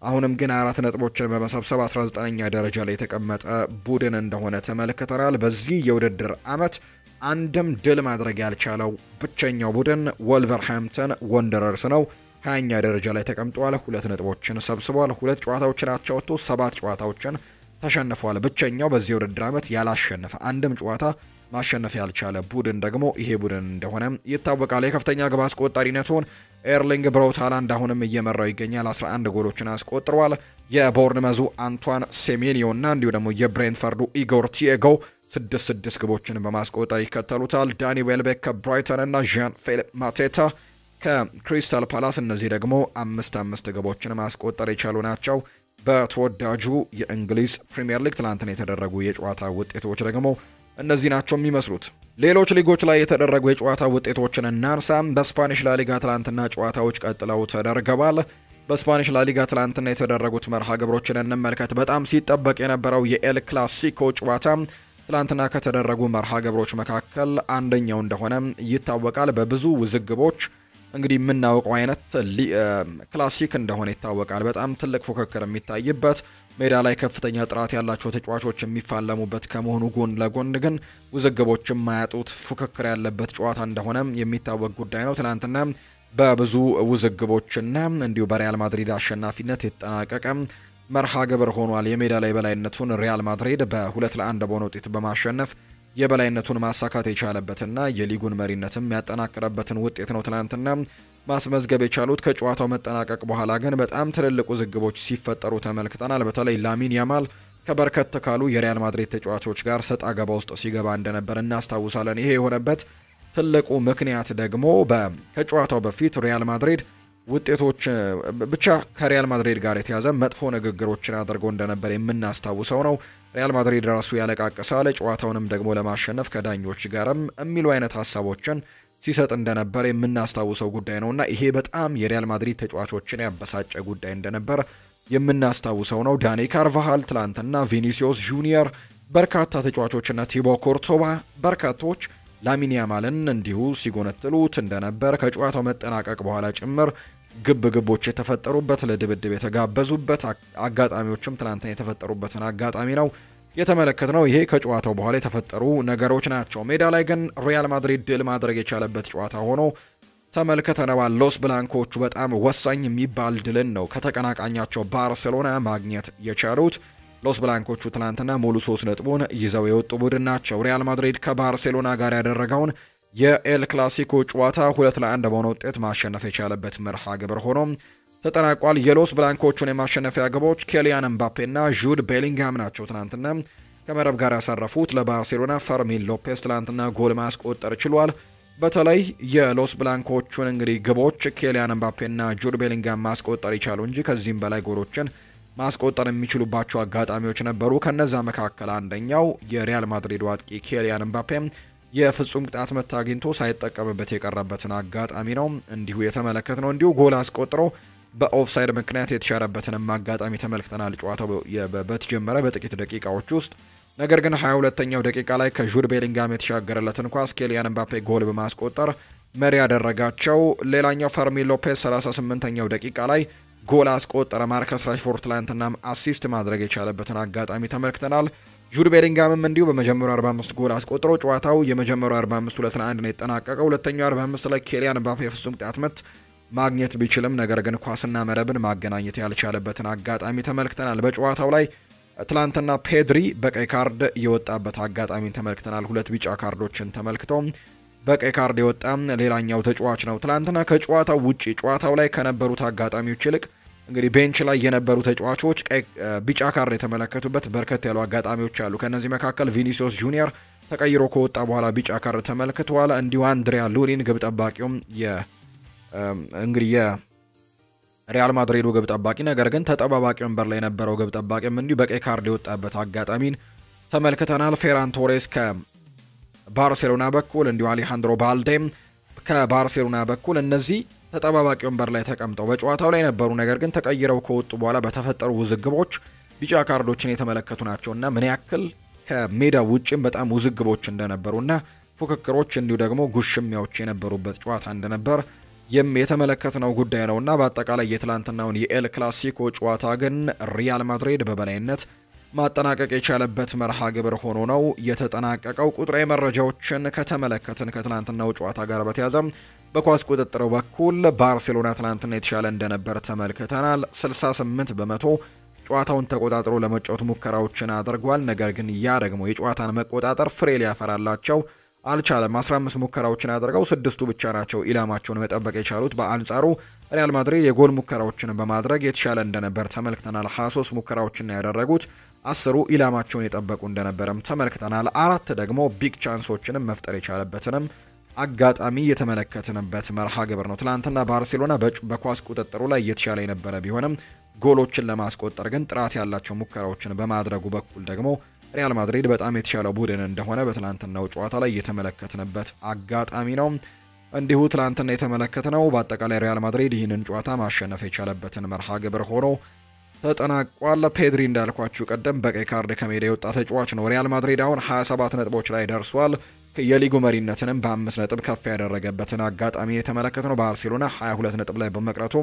አሁንም ግን 4 ነጥቦችን በመሰብሰብ 19ኛ ደረጃ ላይ የተቀመጠ ቡድን እንደሆነ ተመልክተናል። በዚህ የውድድር ዓመት አንድም ድል ማድረግ ያልቻለው ብቸኛው ቡድን ወልቨርሃምፕተን ወንደረርስ ነው። 20ኛ ደረጃ ላይ ተቀምጧል። 2 ነጥቦችን ሰብስቧል። 2 ጨዋታዎችን አቻ ወጥቶ 7 ጨዋታዎችን ተሸንፏል። ብቸኛው በዚህ ውድድር ዓመት ያላሸነፈ አንድም ጨዋታ ማሸነፍ ያልቻለ ቡድን ደግሞ ይሄ ቡድን እንደሆነ ይታወቃል። የከፍተኛ ግብ አስቆጣሪነቱን ኤርሊንግ ብራውት ሃላንድ አሁንም እየመራው ይገኛል። 11 ጎሎችን አስቆጥሯል። የቦርንመዙ አንቷን ሴሜኒዮ እና እንዲሁ ደግሞ የብሬንትፈርዱ ኢጎር ቲያጎ 6 ግቦችን በማስቆጠር ይከተሉታል። ዳኒ ዌልቤክ ከብራይተን እና ዣን ፊሊፕ ማቴታ ከክሪስታል ፓላስ እነዚህ ደግሞ 5 ግቦችን ማስቆጠር የቻሉ ናቸው። በተወዳጁ የእንግሊዝ ፕሪሚየር ሊግ ትላንትና የተደረጉ የጨዋታ ውጤቶች ደግሞ እነዚህ ናቸው የሚመስሉት። ሌሎች ሊጎች ላይ የተደረጉ የጨዋታ ውጤቶችን እናንሳ። በስፓኒሽ ላሊጋ ትላንትና ጨዋታዎች ቀጥለው ተደርገዋል። በስፓኒሽ ላሊጋ ትላንትና የተደረጉት መርሃ ግብሮችን እንመልከት። በጣም ሲጠበቅ የነበረው የኤል ክላሲኮ ጨዋታ ትላንትና ከተደረጉ መርሃ ግብሮች መካከል አንደኛው እንደሆነ ይታወቃል። በብዙ ውዝግቦች እንግዲህ የምናውቀው አይነት ክላሲክ እንደሆነ ይታወቃል። በጣም ትልቅ ፉክክር የሚታይበት ሜዳ ላይ ከፍተኛ ጥራት ያላቸው ተጫዋቾች የሚፋለሙበት ከመሆኑ ጎን ለጎን ግን ውዝግቦች የማያጡት ፉክክር ያለበት ጨዋታ እንደሆነ የሚታወቅ ጉዳይ ነው። ትናንትና በብዙ ውዝግቦችና እንዲሁ በሪያል ማድሪድ አሸናፊነት የተጠናቀቀ መርሃ ግብር ሆኗል። የሜዳ ላይ በላይነቱን ሪያል ማድሪድ በ2-1 በሆነ ውጤት በማሸነፍ የበላይነቱን ማሳካት የቻለበትና የሊጉን መሪነትም ያጠናከረበትን ውጤት ነው ትናንትና ማስመዝገብ የቻሉት። ከጨዋታው መጠናቀቅ በኋላ ግን በጣም ትልልቅ ውዝግቦች ሲፈጠሩ ተመልክተናል። በተለይ ላሚን ያማል ከበርከት ካሉ የሪያል ማድሪድ ተጫዋቾች ጋር ሰጣ ገባ ውስጥ ሲገባ እንደነበር እናስታውሳለን። ይሄ የሆነበት ትልቁ ምክንያት ደግሞ ከጨዋታው በፊት ሪያል ማድሪድ ውጤቶች ብቻ ከሪያል ማድሪድ ጋር የተያዘ መጥፎ ንግግሮችን አድርጎ እንደነበር የምናስታውሰው ነው። ሪያል ማድሪድ ራሱ ያለቃቀሳለ ጨዋታውንም ደግሞ ለማሸነፍ ከዳኞች ጋርም የሚሉ አይነት ሀሳቦችን ሲሰጥ እንደነበር የምናስታውሰው ጉዳይ ነውና ይሄ በጣም የሪያል ማድሪድ ተጫዋቾችን ያበሳጨ ጉዳይ እንደነበር የምናስታውሰው ነው። ዳኒ ካርቫሃል ትላንትና፣ ቪኒሲዮስ ጁኒየር፣ በርካታ ተጫዋቾችና ቲቦ ኮርቶባ በርካቶች ላሚን ያማልን እንዲሁ ሲጎነጥሉት እንደነበር ከጨዋታው መጠናቀቅ በኋላ ጭምር ግቦች የተፈጠሩበት ለድብድብ የተጋበዙበት አጋጣሚዎችም ትናንትና የተፈጠሩበትን አጋጣሚ ነው የተመለከትነው። ይሄ ከጨዋታው በኋላ የተፈጠሩ ነገሮች ናቸው። ሜዳ ላይ ግን ሪያል ማድሪድ ድል ማድረግ የቻለበት ጨዋታ ሆኖ ተመልክተነዋል። ሎስ ብላንኮቹ በጣም ወሳኝ የሚባል ድልን ነው ከተቀናቃኛቸው ባርሴሎና ማግኘት የቻሉት። ሎስ ብላንኮቹ ትናንትና ሙሉ 3 ነጥቡን ይዘው የወጡ ቡድን ናቸው። ሪያል ማድሪድ ከባርሴሎና ጋር ያደረገውን የኤል ክላሲኮ ጨዋታ 2-1 በሆነ ውጤት ማሸነፍ የቻለበት መርሃ ግብር ሆኖ ተጠናቋል። የሎስ ብላንኮቹን የማሸነፊያ ግቦች ኬሊያን ኤምባፔና ጁድ ቤሊንጋም ናቸው ትናንትና ከመረብ ጋር ያሳረፉት። ለባርሴሎና ፈርሚን ሎፔስ ትናንትና ጎል ማስቆጠር ችሏል። በተለይ የሎስ ብላንኮቹን እንግዲህ ግቦች ኬሊያን ኤምባፔና ጁድ ቤሊንጋም ማስቆጠር ይቻሉ እንጂ ከዚህም በላይ ጎሎችን ማስቆጠር የሚችሉባቸው አጋጣሚዎች ነበሩ። ከነዛ መካከል አንደኛው የሪያል ማድሪድ አጥቂ ኬሊያን ኤምባፔ የፍጹም ቅጣት ምት አግኝቶ ሳይጠቀምበት የቀረበትን አጋጣሚ ነው እንዲሁ የተመለከትነው። እንዲሁ ጎል አስቆጥሮ በኦፍሳይድ ምክንያት የተሻረበትንም አጋጣሚ ተመልክተናል ጨዋታው በተጀመረ በጥቂት ደቂቃዎች ውስጥ። ነገር ግን 22ኛው ደቂቃ ላይ ከጁድ ቤሊንጋም የተሻገረለትን ኳስ ኬሊያን ኤምባፔ ጎል በማስቆጠር መሪ ያደረጋቸው። ሌላኛው ፈርሚን ሎፔስ 38ኛው ደቂቃ ላይ ጎል አስቆጠረ። ማርከስ ራሽፎርድ ትላንትና አሲስት ማድረግ የቻለበትን አጋጣሚ ተመልክተናል። ጁድ ቤሊንጋምም እንዲሁ በመጀመሪያው 45 ጎል አስቆጥሮ ጨዋታው የመጀመሪያው 45 2-1 ነው የተጠናቀቀው። ሁለተኛው 45 ላይ ኬሊያን ኤምባፔ የፍጹም ቅጣት ምት ማግኘት ቢችልም ነገር ግን ኳስና መረብን ማገናኘት ያልቻለበትን አጋጣሚ ተመልክተናል። በጨዋታው ላይ ትላንትና ፔድሪ በቀይ ካርድ የወጣበት አጋጣሚ ተመልክተናል። 2 ቢጫ ካርዶችን ተመልክቶ በቀይ ካርድ የወጣ ሌላኛው ተጫዋች ነው። ትላንትና ከጨዋታው ውጪ ጨዋታው ላይ ከነበሩት አጋጣሚዎች ይልቅ እንግዲህ ቤንች ላይ የነበሩ ተጫዋቾች ቢጫ ካርድ የተመለከቱበት በርከት ያሉ አጋጣሚዎች አሉ። ከነዚህ መካከል ቪኒሲዮስ ጁኒየር ተቀይሮ ከወጣ በኋላ ቢጫ ካርድ ተመልክቷል። እንዲሁ አንድሪያ ሉሊን ግብ ጠባቂውም እንግዲህ የሪያል ማድሪዱ ግብ ጠባቂ ነገር ግን ተጠባባቂ ወንበር ላይ የነበረው ግብ ጠባቂም እንዲሁ በቀይ ካርድ የወጣበት አጋጣሚን ተመልክተናል። ፌራን ቶሬስ ከባርሴሎና በኩል እንዲሁ አሌሃንድሮ ባልዴም ከባርሴሎና በኩል እነዚህ ተጠባባቂ ወንበር ላይ ተቀምጠው በጨዋታው ላይ ነበሩ። ነገር ግን ተቀይረው ከወጡ በኋላ በተፈጠሩ ውዝግቦች ቢጫ ካርዶችን የተመለከቱ ናቸውና ምን ያክል ከሜዳ ውጭም በጣም ውዝግቦች እንደነበሩና ፉክክሮች እንዲሁ ደግሞ ጉሽሚያዎች የነበሩበት ጨዋታ እንደነበር የተመለከትነው ጉዳይ ነውና በአጠቃላይ የትላንትናውን የኤል ክላሲኮ ጨዋታ ግን ሪያል ማድሪድ በበላይነት ማጠናቀቅ የቻለበት መርሃ ግብር ሆኖ ነው የተጠናቀቀው። ቁጥራዊ መረጃዎችን ከተመለከትን ከትላንትናው ጨዋታ ጋር በተያያዘ በኳስ ቁጥጥር በኩል ባርሴሎና ትላንትና የተሻለ እንደነበር ተመልክተናል። 68 በመቶ ጨዋታውን ተቆጣጥሮ ለመጫወት ሙከራዎችን አድርጓል። ነገር ግን ያ ደግሞ የጨዋታን መቆጣጠር ፍሬ ሊያፈራላቸው አልቻለም። 15 ሙከራዎችን አድርገው 6ቱ ብቻ ናቸው ኢላማቸውን መጠበቅ የቻሉት። በአንጻሩ ሪያል ማድሪድ የጎል ሙከራዎችን በማድረግ የተሻለ እንደነበር ተመልክተናል። 23 ሙከራዎችን ያደረጉት 10ሩ ኢላማቸውን የጠበቁ እንደነበረም ተመልክተናል። 4 ደግሞ ቢግ ቻንሶችንም መፍጠር የቻለበትንም አጋጣሚ የተመለከትንበት መርሃ ግብር ነው። ትላንትና ባርሴሎና በኳስ ቁጥጥሩ ላይ የተሻለ የነበረ ቢሆንም ጎሎችን ለማስቆጠር ግን ጥራት ያላቸው ሙከራዎችን በማድረጉ በኩል ደግሞ ሪያል ማድሪድ በጣም የተሻለ ቡድን እንደሆነ በትላንትናው ጨዋታ ላይ የተመለከትንበት አጋጣሚ ነው። እንዲሁ ትላንትና የተመለከትነው በአጠቃላይ ሪያል ማድሪድ ይህንን ጨዋታ ማሸነፍ የቻለበትን መርሃ ግብር ሆኖ ተጠናቋል። ፔድሪ እንዳልኳችሁ ቀደም በቀይ ካርድ ከሜዳ የወጣ ተጫዋች ነው። ሪያል ማድሪድ አሁን 27 ነጥቦች ላይ ደርሷል። የሊጉ መሪነትንም በ5 ነጥብ ከፍ ያደረገበትን አጋጣሚ የተመለከትነው። ባርሴሎና 22 ነጥብ ላይ በመቅረቱ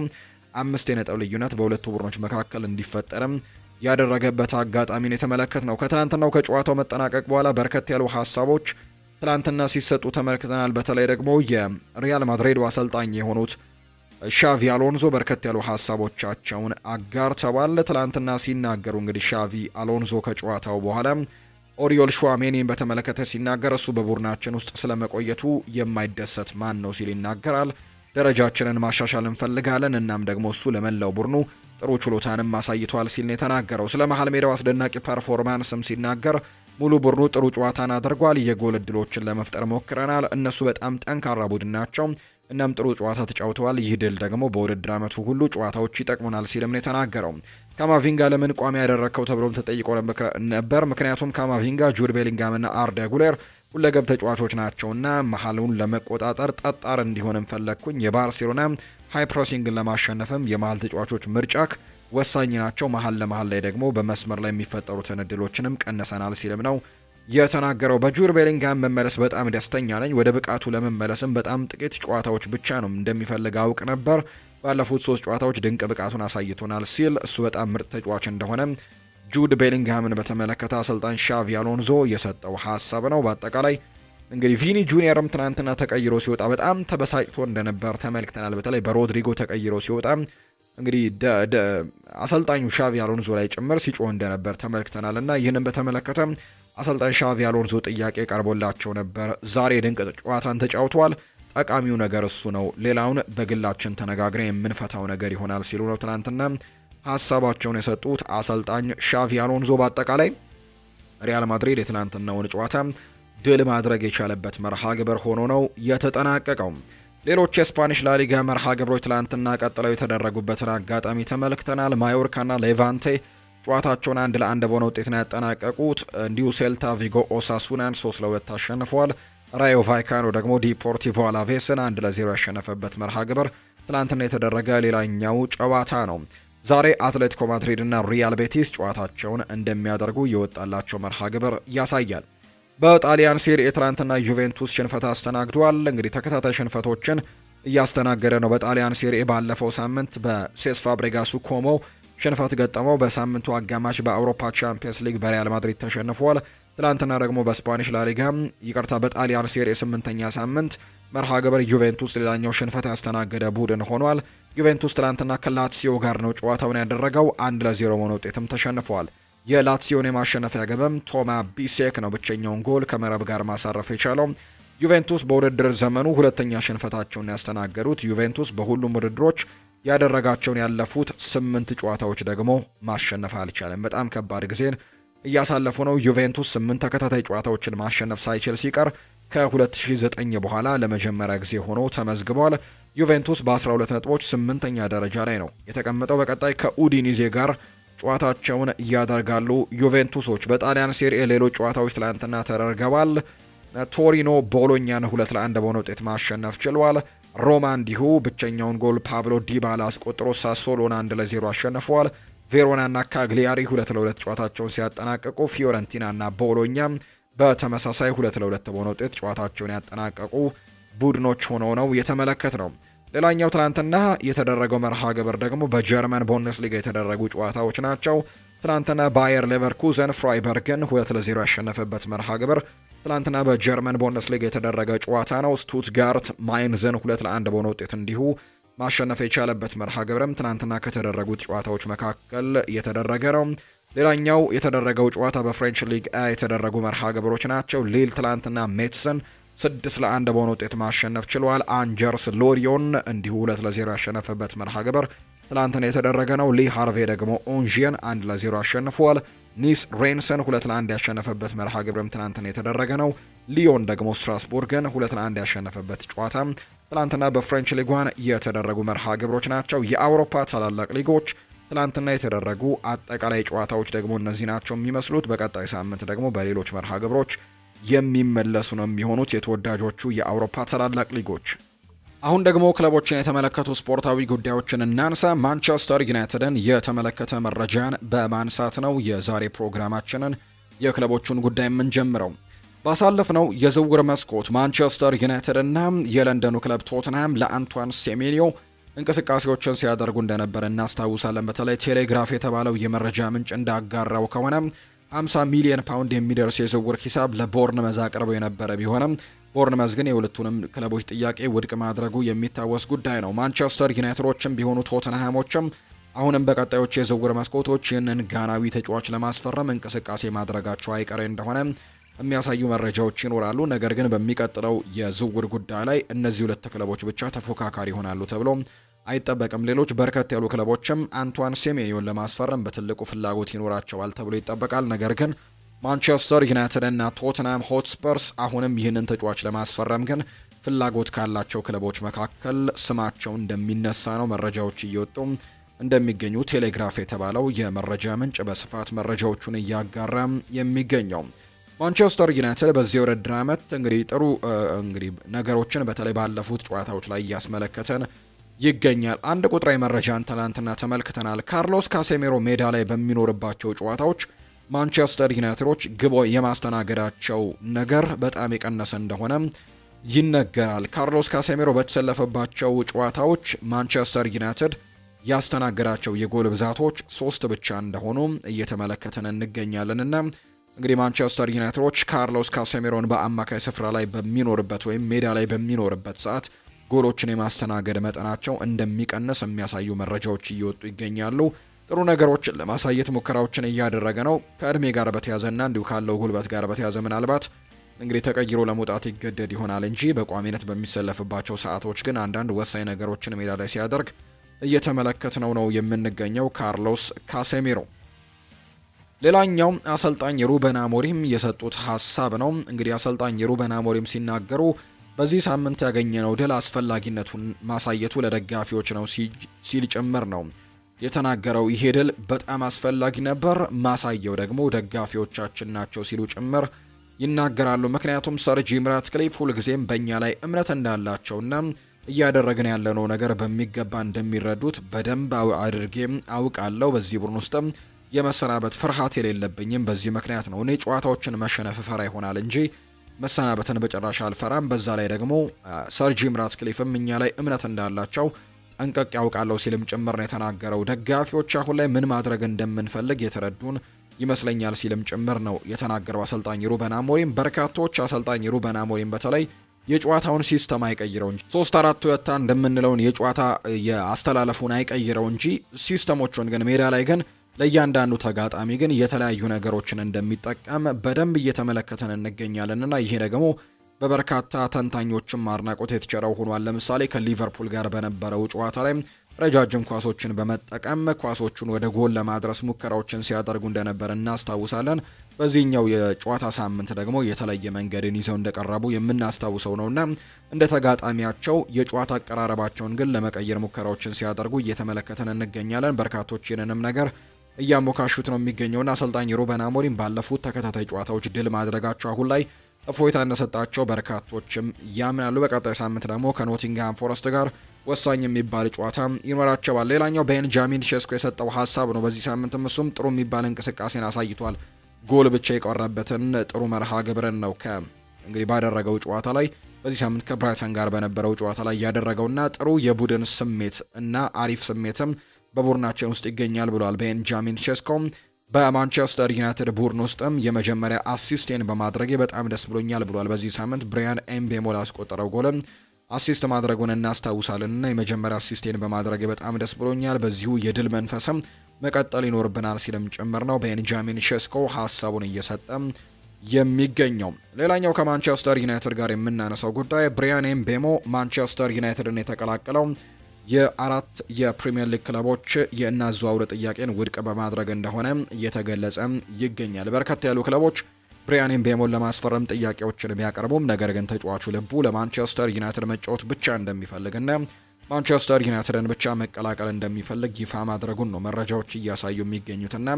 5 የነጥብ ልዩነት በሁለቱ ቡድኖች መካከል እንዲፈጠርም ያደረገበት አጋጣሚን የተመለከትነው። ከትላንትናው ከጨዋታው መጠናቀቅ በኋላ በርከት ያሉ ሀሳቦች ትላንትና ሲሰጡ ተመልክተናል። በተለይ ደግሞ የሪያል ማድሪድ አሰልጣኝ የሆኑት ሻቪ አሎንዞ በርከት ያሉ ሀሳቦቻቸውን አጋርተዋል። ትላንትና ሲናገሩ እንግዲህ ሻቪ አሎንዞ ከጨዋታው በኋላ ኦሪዮል ሹዋሜኒን በተመለከተ ሲናገር እሱ በቡድናችን ውስጥ ስለመቆየቱ የማይደሰት ማን ነው ሲል ይናገራል። ደረጃችንን ማሻሻል እንፈልጋለን፣ እናም ደግሞ እሱ ለመላው ቡድኑ ጥሩ ችሎታንም አሳይቷል ሲል ነው የተናገረው። ስለ መሃል ሜዳው አስደናቂ ፐርፎርማንስም ሲናገር ሙሉ ቡድኑ ጥሩ ጨዋታን አድርጓል፣ የጎል እድሎችን ለመፍጠር ሞክረናል፣ እነሱ በጣም ጠንካራ ቡድን ናቸው፣ እናም ጥሩ ጨዋታ ተጫውተዋል። ይህ ድል ደግሞ በውድድር ዓመቱ ሁሉ ጨዋታዎች ይጠቅሙናል ሲልም ነው የተናገረው። ካማቪንጋ ለምን ቋሚ ያደረከው ተብሎም ተጠይቆ ነበር። ምክንያቱም ካማቪንጋ፣ ጁድ ቤሊንጋም እና አርዳ ጉሌር ሁለገብ ተጫዋቾች ናቸውና መሀሉን ለመቆጣጠር ጠጣር እንዲሆንም ፈለግኩኝ። የባርሴሎና ሃይ ፕሬሲንግን ለማሸነፍም የመሀል ተጫዋቾች ምርጫክ ወሳኝ ናቸው። መሀል ለመሀል ላይ ደግሞ በመስመር ላይ የሚፈጠሩትን እድሎችንም ቀንሰናል ሲልም ነው የተናገረው። በጁድ ቤሊንጋም መመለስ በጣም ደስተኛ ነኝ። ወደ ብቃቱ ለመመለስም በጣም ጥቂት ጨዋታዎች ብቻ ነው እንደሚፈልግ አውቅ ነበር። ባለፉት 3 ጨዋታዎች ድንቅ ብቃቱን አሳይቶናል ሲል እሱ በጣም ምርጥ ተጫዋች እንደሆነ ጁድ ቤሊንግሃምን በተመለከተ አሰልጣኝ ሻቪ አሎንዞ የሰጠው ሀሳብ ነው። በአጠቃላይ እንግዲህ ቪኒ ጁኒየርም ትናንትና ተቀይሮ ሲወጣ በጣም ተበሳጭቶ እንደነበር ተመልክተናል። በተለይ በሮድሪጎ ተቀይሮ ሲወጣ እንግዲህ አሰልጣኙ ሻቪ አሎንዞ ላይ ጭምር ሲጮህ እንደነበር ተመልክተናል እና ይህንን በተመለከተ አሰልጣኝ ሻቪ አሎንዞ ጥያቄ ቀርቦላቸው ነበር። ዛሬ ድንቅ ጨዋታን ተጫውተዋል፣ ጠቃሚው ነገር እሱ ነው፣ ሌላውን በግላችን ተነጋግረን የምንፈታው ነገር ይሆናል ሲሉ ነው ትናንትና ሀሳባቸውን የሰጡት አሰልጣኝ ሻቪ አሎንዞ። በአጠቃላይ ሪያል ማድሪድ የትናንትናውን ጨዋታ ድል ማድረግ የቻለበት መርሃ ግብር ሆኖ ነው የተጠናቀቀው። ሌሎች የስፓኒሽ ላሊጋ መርሃ ግብሮች ትላንትና ቀጥለው የተደረጉበትን አጋጣሚ ተመልክተናል። ማዮርካና ሌቫንቴ ጨዋታቸውን 1-1 በሆነ ውጤት ነው ያጠናቀቁት። እንዲሁ ሴልታ ቪጎ ኦሳሱናን 3-2 አሸንፈዋል። ራዮ ቫይካኖ ደግሞ ዲፖርቲቮ አላቬስን 1-0 ያሸነፈበት መርሃ ግብር ትላንትና የተደረገ ሌላኛው ጨዋታ ነው። ዛሬ አትሌቲኮ ማድሪድ እና ሪያል ቤቲስ ጨዋታቸውን እንደሚያደርጉ የወጣላቸው መርሃ ግብር ያሳያል። በጣሊያን ሴሪኤ ትላንትና ዩቬንቱስ ሽንፈት አስተናግዷል። እንግዲህ ተከታታይ ሽንፈቶችን እያስተናገደ ነው። በጣሊያን ሴሪኤ ባለፈው ሳምንት በሴስ ፋብሬጋሱ ኮሞ ሽንፈት ገጠመው። በሳምንቱ አጋማሽ በአውሮፓ ቻምፒየንስ ሊግ በሪያል ማድሪድ ተሸንፏል። ትላንትና ደግሞ በስፓኒሽ ላሊጋ በጣሊያን ሴሪኤ 8ኛ ሳምንት መርሃ ግብር ዩቬንቱስ ሌላኛው ሽንፈት ያስተናገደ ቡድን ሆኗል። ዩቬንቱስ ትላንትና ከላትሲዮ ጋር ነው ጨዋታውን ያደረገው። 1-0 በሆነ ውጤትም ተሸንፏል። የላትሲዮን የማሸነፊያ ግብም ቶማ ቢሴክ ነው ብቸኛውን ጎል ከመረብ ጋር ማሳረፍ የቻለው። ዩቬንቱስ በውድድር ዘመኑ ሁለተኛ ሽንፈታቸውን ያስተናገዱት። ዩቬንቱስ በሁሉም ውድድሮች ያደረጋቸውን ያለፉት 8 ጨዋታዎች ደግሞ ማሸነፍ አልቻለም። በጣም ከባድ ጊዜን እያሳለፉ ነው። ዩቬንቱስ 8 ተከታታይ ጨዋታዎችን ማሸነፍ ሳይችል ሲቀር ከ2009 በኋላ ለመጀመሪያ ጊዜ ሆኖ ተመዝግቧል። ዩቬንቱስ በ12 ነጥቦች 8ኛ ደረጃ ላይ ነው የተቀመጠው። በቀጣይ ከኡዲኒዜ ጋር ጨዋታቸውን ያደርጋሉ ዩቬንቱሶች። በጣሊያን ሴሪኤ ሌሎች ጨዋታዎች ትላንትና ተደርገዋል። ቶሪኖ ቦሎኛን 2-1 በሆነ ውጤት ማሸነፍ ችሏል። ሮማ እንዲሁ ብቸኛውን ጎል ፓብሎ ዲባላ አስቆጥሮ ሳሶሎን 1-0 አሸንፈዋል። ቬሮናና ካግሊያሪ 2-2 ጨዋታቸውን ሲያጠናቅቁ ፊዮረንቲናና ቦሎኛ በተመሳሳይ 2-2 በሆነ ውጤት ጨዋታቸውን ያጠናቀቁ ቡድኖች ሆነው ነው የተመለከትነው። ሌላኛው ትናንትና የተደረገው መርሃ ግብር ደግሞ በጀርመን ቡንደስሊጋ የተደረጉ ጨዋታዎች ናቸው። ትናንትና ባየር ሌቨርኩዘን ፍራይበርግን 2-0 ያሸነፈበት መርሃ ግብር ትናንትና በጀርመን ቡንደስሊጋ የተደረገ ጨዋታ ነው። ስቱትጋርት ማይንዝን 2-1 በሆነ ውጤት እንዲሁ ማሸነፍ የቻለበት መርሃ ግብርም ትናንትና ከተደረጉት ጨዋታዎች መካከል የተደረገ ነው። ሌላኛው የተደረገው ጨዋታ በፍሬንች ሊግ የተደረጉ መርሃ ግብሮች ናቸው። ሊል ትናንትና ሜትስን 6-1 በሆነ ውጤት ማሸነፍ ችሏል። አንጀርስ ሎሪዮን እንዲሁ 2-0 ያሸነፈበት መርሃ ግብር ትናንትና የተደረገ ነው። ሊ ሃርቬ ደግሞ ኦንጂየን 1-0 አሸንፏል። ኒስ ሬንሰን 2-1 ያሸነፈበት መርሃ ግብርም ትናንትና የተደረገ ነው። ሊዮን ደግሞ ስትራስቡርግን 2-1 ያሸነፈበት ጨዋታ ትናንትና በፍሬንች ሊግ 1 የተደረጉ መርሃ ግብሮች ናቸው። የአውሮፓ ታላላቅ ሊጎች ትናንትና የተደረጉ አጠቃላይ ጨዋታዎች ደግሞ እነዚህ ናቸው የሚመስሉት። በቀጣይ ሳምንት ደግሞ በሌሎች መርሃ ግብሮች የሚመለሱ ነው የሚሆኑት የተወዳጆቹ የአውሮፓ ታላላቅ ሊጎች። አሁን ደግሞ ክለቦችን የተመለከቱ ስፖርታዊ ጉዳዮችን እናንሳ። ማንቸስተር ዩናይትድን የተመለከተ መረጃን በማንሳት ነው የዛሬ ፕሮግራማችንን የክለቦቹን ጉዳይ የምንጀምረው። ባሳለፍነው የዝውውር መስኮት ማንቸስተር ዩናይትድ እና የለንደኑ ክለብ ቶትንሃም ለአንቷን ሴሜንዮ እንቅስቃሴዎችን ሲያደርጉ እንደነበር እናስታውሳለን። በተለይ ቴሌግራፍ የተባለው የመረጃ ምንጭ እንዳጋራው ከሆነ 50 ሚሊዮን ፓውንድ የሚደርስ የዝውውር ሂሳብ ለቦርንመዝ አቅርበው የነበረ ቢሆንም ቦርንመዝ ግን የሁለቱንም ክለቦች ጥያቄ ውድቅ ማድረጉ የሚታወስ ጉዳይ ነው። ማንቸስተር ዩናይትዶችም ቢሆኑ ቶተንሃሞችም አሁንም በቀጣዮች የዝውውር መስኮቶች ይህንን ጋናዊ ተጫዋች ለማስፈረም እንቅስቃሴ ማድረጋቸው አይቀሬ እንደሆነ የሚያሳዩ መረጃዎች ይኖራሉ። ነገር ግን በሚቀጥለው የዝውውር ጉዳይ ላይ እነዚህ ሁለት ክለቦች ብቻ ተፎካካሪ ይሆናሉ ተብሎ አይጠበቅም። ሌሎች በርከት ያሉ ክለቦችም አንቷን ሴሜንዮን ለማስፈረም በትልቁ ፍላጎት ይኖራቸዋል ተብሎ ይጠበቃል። ነገር ግን ማንቸስተር ዩናይትድ እና ቶትንሃም ሆትስፐርስ አሁንም ይህንን ተጫዋች ለማስፈረም ግን ፍላጎት ካላቸው ክለቦች መካከል ስማቸው እንደሚነሳ ነው መረጃዎች እየወጡ እንደሚገኙ ቴሌግራፍ የተባለው የመረጃ ምንጭ በስፋት መረጃዎቹን እያጋራ የሚገኘው። ማንቸስተር ዩናይትድ በዚህ ውድድር ዓመት ጥሩ ነገሮችን በተለይ ባለፉት ጨዋታዎች ላይ እያስመለከተን ይገኛል። አንድ ቁጥራዊ መረጃን ትናንትና ተመልክተናል። ካርሎስ ካሴሜሮ ሜዳ ላይ በሚኖርባቸው ጨዋታዎች ማንቸስተር ዩናይትዶች ግብ የማስተናገዳቸው ነገር በጣም የቀነሰ እንደሆነ ይነገራል። ካርሎስ ካሴሜሮ በተሰለፈባቸው ጨዋታዎች ማንቸስተር ዩናይትድ ያስተናገዳቸው የጎል ብዛቶች 3 ብቻ እንደሆኑ እየተመለከተን እንገኛለንና ማንቸስተር ዩናይትዶች ካርሎስ ካሴሜሮን በአማካይ ስፍራ ላይ በሚኖርበት ወይም ሜዳ ላይ በሚኖርበት ሰዓት ጎሎችን የማስተናገድ መጠናቸው እንደሚቀንስ የሚያሳዩ መረጃዎች እየወጡ ይገኛሉ። ጥሩ ነገሮችን ለማሳየት ሙከራዎችን እያደረገ ነው። ከእድሜ ጋር በተያዘና እንዲሁ ካለው ጉልበት ጋር በተያዘ ምናልባት ተቀይሮ ለመውጣት ይገደድ ይሆናል እንጂ በቋሚነት በሚሰለፍባቸው ሰዓቶች ግን አንዳንድ ወሳኝ ነገሮችን ሜዳ ላይ ሲያደርግ እየተመለከትነው ነው የምንገኘው ካርሎስ ካሴሜሮ። ሌላኛው አሰልጣኝ ሩበን አሞሪም የሰጡት ሐሳብ ነው። አሰልጣኝ ሩበን አሞሪም ሲናገሩ በዚህ ሳምንት ያገኘነው ድል አስፈላጊነቱን ማሳየቱ ለደጋፊዎች ነው ሲል ጭምር ነው የተናገረው። ይሄ ድል በጣም አስፈላጊ ነበር፣ ማሳየው ደግሞ ደጋፊዎቻችን ናቸው ሲሉ ጭምር ይናገራሉ። ምክንያቱም ሰር ጂም ራትክሊፍ ሁልጊዜም በእኛ ላይ እምነት እንዳላቸውና እያደረግን ያለነው ነገር በሚገባ እንደሚረዱት በደንብ አድርጌም አውቃለሁ። በዚህ ቡድን ውስጥም የመሰናበት ፍርሃት የሌለብኝም በዚህ ምክንያት ነው። እኔ ጨዋታዎችን መሸነፍ ፈራ ይሆናል እንጂ መሰናበትን በጭራሽ አልፈራም። በዛ ላይ ደግሞ ሰር ጂም ራትክሊፍም እኛ ላይ እምነት እንዳላቸው ጠንቀቅ ያውቃለሁ ሲልም ጭምር ነው የተናገረው። ደጋፊዎች አሁን ላይ ምን ማድረግ እንደምንፈልግ የተረዱን ይመስለኛል ሲልም ጭምር ነው የተናገረው አሰልጣኝ ሩበን አሞሪም። በርካቶች አሰልጣኝ ሩበን አሞሪም በተለይ የጨዋታውን ሲስተም አይቀይረው እንጂ 3-4-2 እንደምንለውን የጨዋታ የአስተላለፉን አይቀይረው እንጂ ሲስተሞቹን ግን ሜዳ ላይ ግን ለእያንዳንዱ ተጋጣሚ ግን የተለያዩ ነገሮችን እንደሚጠቀም በደንብ እየተመለከተን እንገኛለንና ይሄ ደግሞ በበርካታ ተንታኞችም አድናቆት የተቸረው ሆኗል። ለምሳሌ ከሊቨርፑል ጋር በነበረው ጨዋታ ላይ ረጃጅም ኳሶችን በመጠቀም ኳሶቹን ወደ ጎል ለማድረስ ሙከራዎችን ሲያደርጉ እንደነበር እናስታውሳለን። በዚህኛው የጨዋታ ሳምንት ደግሞ የተለየ መንገድን ይዘው እንደቀረቡ የምናስታውሰው ነውና እንደ ተጋጣሚያቸው የጨዋታ አቀራረባቸውን ግን ለመቀየር ሙከራዎችን ሲያደርጉ እየተመለከተን እንገኛለን። በርካቶች ይህንንም ነገር እያሞካሹት ነው የሚገኘውና አሰልጣኝ ሩበን አሞሪም ባለፉት ተከታታይ ጨዋታዎች ድል ማድረጋቸው አሁን ላይ እፎይታ እንደሰጣቸው በርካቶችም ያምናሉ። በቀጣይ ሳምንት ደግሞ ከኖቲንግሃም ፎረስት ጋር ወሳኝ የሚባል ጨዋታ ይኖራቸዋል። ሌላኛው ቤንጃሚን ሼስኮ የሰጠው ሀሳብ ነው። በዚህ ሳምንትም እሱም ጥሩ የሚባል እንቅስቃሴን አሳይቷል። ጎል ብቻ የቀረበትን ጥሩ መርሃ ግብርን ነው ባደረገው ጨዋታ ላይ በዚህ ሳምንት ከብራይተን ጋር በነበረው ጨዋታ ላይ ያደረገውና ጥሩ የቡድን ስሜት እና አሪፍ ስሜትም በቡድናችን ውስጥ ይገኛል ብሏል ቤንጃሚን ሼስኮ። በማንቸስተር ዩናይትድ ቡድን ውስጥም የመጀመሪያ አሲስቴን በማድረጌ በጣም ደስ ብሎኛል ብሏል። በዚህ ሳምንት ብራያን ኤምቤሞ ላስቆጠረው ጎልም አሲስት ማድረጉን እናስታውሳለንና የመጀመሪያ አሲስቴን በማድረጌ በጣም ደስ ብሎኛል፣ በዚሁ የድል መንፈስም መቀጠል ይኖርብናል ሲልም ጭምር ነው ቤንጃሚን ሼስኮ ሀሳቡን እየሰጠ የሚገኘው። ሌላኛው ከማንቸስተር ዩናይትድ ጋር የምናነሳው ጉዳይ ብራያን ኤምቤሞ ማንቸስተር ዩናይትድን የተቀላቀለው የአራት የፕሪሚየር ሊግ ክለቦች የእናዘዋውር ጥያቄን ውድቅ በማድረግ እንደሆነ እየተገለጸ ይገኛል። በርከት ያሉ ክለቦች ብራያን ኤምቤሞን ለማስፈረም ጥያቄዎችን ቢያቀርቡም ነገር ግን ተጫዋቹ ልቡ ለማንቸስተር ዩናይትድ መጫወት ብቻ እንደሚፈልግና ማንቸስተር ዩናይትድን ብቻ መቀላቀል እንደሚፈልግ ይፋ ማድረጉን ነው መረጃዎች እያሳዩ የሚገኙትና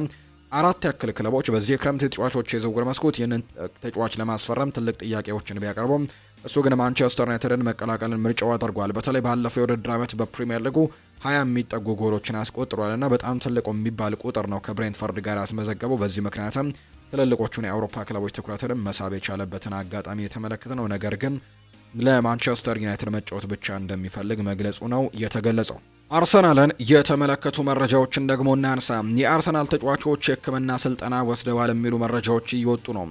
አራት ያክል ክለቦች በዚህ የክረምት ተጫዋቾች የዝውውር መስኮት ይህንን ተጫዋች ለማስፈረም ትልቅ ጥያቄዎችን ቢያቀርቡም እሱ ግን ማንቸስተር ዩናይትድን መቀላቀልን ምርጫው አድርጓል። በተለይ ባለፈው የውድድር ዓመት በፕሪሚየር ሊጉ 20 የሚጠጉ ጎሎችን አስቆጥሯልና በጣም ትልቁ የሚባል ቁጥር ነው ከብሬንትፈርድ ጋር ያስመዘገበው። በዚህ ምክንያትም ትልልቆቹን የአውሮፓ ክለቦች ትኩረትንም መሳብ የቻለበትን አጋጣሚ የተመለከተ ነው። ነገር ግን ለማንቸስተር ዩናይትድ መጫወት ብቻ እንደሚፈልግ መግለጹ ነው የተገለጸው። አርሰናልን የተመለከቱ መረጃዎችን ደግሞ እናንሳ። የአርሰናል ተጫዋቾች የሕክምና ስልጠና ወስደዋል የሚሉ መረጃዎች እየወጡ ነው።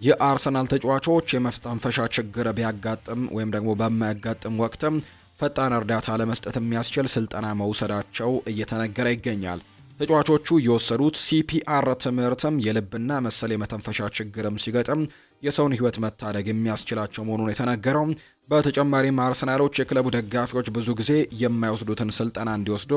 የአርሰናል ተጫዋቾች የመተንፈሻ ችግር ቢያጋጥም ወይም ደግሞ በማያጋጥም ወቅትም ፈጣን እርዳታ ለመስጠት የሚያስችል ስልጠና መውሰዳቸው እየተነገረ ይገኛል። ተጫዋቾቹ የወሰዱት ሲፒአር ትምህርትም የልብና መሰል የመተንፈሻ ችግርም ሲገጥም የሰውን ሕይወት መታደግ የሚያስችላቸው መሆኑን የተነገረው። በተጨማሪም አርሰናሎች የክለቡ ደጋፊዎች ብዙ ጊዜ የማይወስዱትን ስልጠና እንዲወስዱ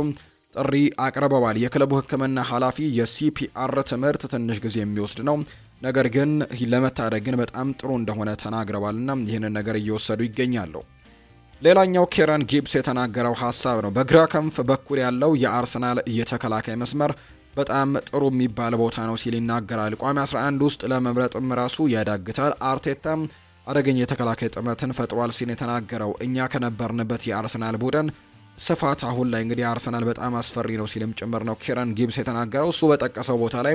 ጥሪ አቅርበዋል። የክለቡ ሕክምና ኃላፊ የሲፒአር ትምህርት ትንሽ ጊዜ የሚወስድ ነው፣ ነገር ግን ለመታደግ ግን በጣም ጥሩ እንደሆነ ተናግረዋልና ይህንን ነገር እየወሰዱ ይገኛሉ። ሌላኛው ኬረን ጊብስ የተናገረው ሀሳብ ነው። በግራ ክንፍ በኩል ያለው የአርሰናል የተከላካይ መስመር በጣም ጥሩ የሚባል ቦታ ነው ሲል ይናገራል። ቋሚ 11 ውስጥ ለመምረጥም ራሱ ያዳግታል። አርቴታም አደገኛ የተከላካይ ጥምረትን ፈጥሯል ሲል የተናገረው። እኛ ከነበርንበት የአርሰናል ቡድን ስፋት አሁን ላይ እንግዲህ አርሰናል በጣም አስፈሪ ነው ሲልም ጭምር ነው ኬረን ጊብስ የተናገረው። እሱ በጠቀሰው ቦታ ላይ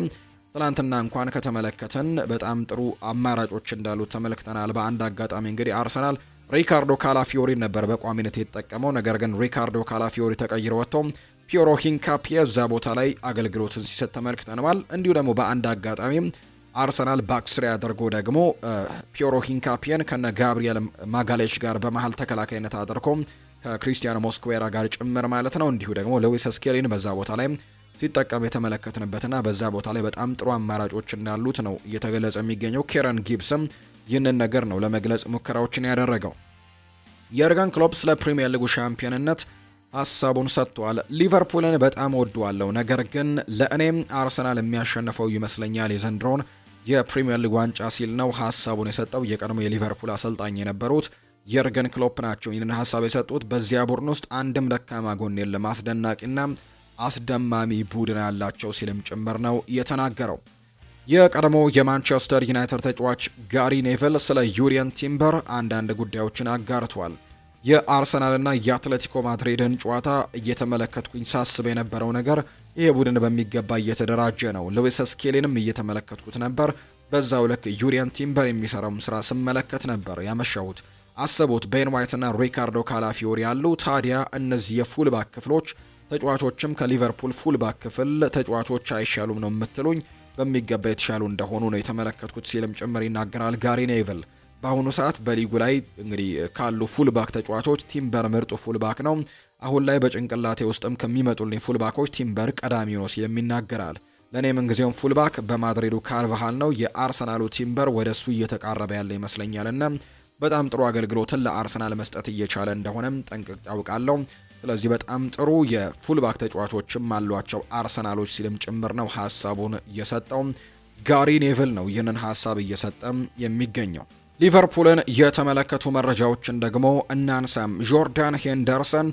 ትናንትና እንኳን ከተመለከተን በጣም ጥሩ አማራጮች እንዳሉት ተመልክተናል። በአንድ አጋጣሚ እንግዲህ አርሰናል ሪካርዶ ካላፊዮሪ ነበር በቋሚነት የተጠቀመው። ነገር ግን ሪካርዶ ካላፊዮሪ ተቀይሮ ወጥቶ ፒዮሮ ሂንካፒየ እዛ ቦታ ላይ አገልግሎትን ሲሰጥ ተመልክተናል። እንዲሁ ደግሞ በአንድ አጋጣሚ አርሰናል ባክስሪ አድርጎ ደግሞ ፒዮሮ ሂንካፒየን ከነ ጋብሪኤል ማጋሌሽ ጋር በመሃል ተከላካይነት አድርጎ ከክሪስቲያኖ ሞስኩዌራ ጋር ጭምር ማለት ነው። እንዲሁ ደግሞ ሉዊስ ስኬሊን በዛ ቦታ ላይ ሲጠቀም የተመለከትንበትና በዛ ቦታ ላይ በጣም ጥሩ አማራጮች እንዳሉት ነው እየተገለጸ የሚገኘው። ኬረን ጊብስም ይህንን ነገር ነው ለመግለጽ ሙከራዎችን ያደረገው። የርገን ክሎፕ ስለ ፕሪሚየር ሊጉ ሻምፒዮንነት ሀሳቡን ሰጥቷል። ሊቨርፑልን በጣም ወደዋለሁ፣ ነገር ግን ለእኔም አርሰናል የሚያሸንፈው ይመስለኛል የዘንድሮን የፕሪሚየር ሊግ ዋንጫ ሲል ነው ሀሳቡን የሰጠው። የቀድሞ የሊቨርፑል አሰልጣኝ የነበሩት የርገን ክሎፕ ናቸው ይህንን ሀሳብ የሰጡት። በዚያ ቡድን ውስጥ አንድም ደካማ ጎን የለም፣ አስደናቂና አስደማሚ ቡድን ያላቸው ሲልም ጭምር ነው የተናገረው። የቀድሞ የማንቸስተር ዩናይትድ ተጫዋች ጋሪ ኔቨል ስለ ዩሪየን ቲምበር አንዳንድ ጉዳዮችን አጋርቷል። የአርሰናልና የአትሌቲኮ ማድሪድን ጨዋታ እየተመለከትኩኝ ሳስብ የነበረው ነገር ይሄ ቡድን በሚገባ እየተደራጀ ነው። ሉዊስ ስኬሊንም እየተመለከትኩት ነበር። በዛው ልክ ዩሪየን ቲምበር የሚሰራውን ስራ ስመለከት ነበር ያመሻሁት። አስቡት፣ ቤን ዋይት እና ሪካርዶ ካላፊዮሪ ያሉ። ታዲያ እነዚህ የፉልባክ ክፍሎች ተጫዋቾችም ከሊቨርፑል ፉልባክ ክፍል ተጫዋቾች አይሻሉም ነው የምትሉኝ? በሚገባ የተሻሉ እንደሆኑ ነው የተመለከትኩት ሲልም ጭምር ይናገራል ጋሪ ኔቭል። በአሁኑ ሰዓት በሊጉ ላይ እንግዲህ ካሉ ፉልባክ ተጫዋቾች ቲምበር ምርጡ ፉልባክ ነው። አሁን ላይ በጭንቅላቴ ውስጥም ከሚመጡልኝ ፉልባኮች ቲምበር ቀዳሚ ነው ሲልም ይናገራል። ለእኔ ምንጊዜውም ፉልባክ በማድሪዱ ካርቫሃል ነው። የአርሰናሉ ቲምበር ወደ እሱ እየተቃረበ ያለ ይመስለኛልና በጣም ጥሩ አገልግሎትን ለአርሰናል መስጠት እየቻለ እንደሆነም ጠንቅቄ ያውቃለሁ። ስለዚህ በጣም ጥሩ የፉልባክ ተጫዋቾችም አሏቸው አርሰናሎች ሲልም ጭምር ነው ሀሳቡን እየሰጠው። ጋሪ ኔቭል ነው ይህንን ሀሳብ እየሰጠም የሚገኘው። ሊቨርፑልን የተመለከቱ መረጃዎችን ደግሞ እናንሳም። ጆርዳን ሄንደርሰን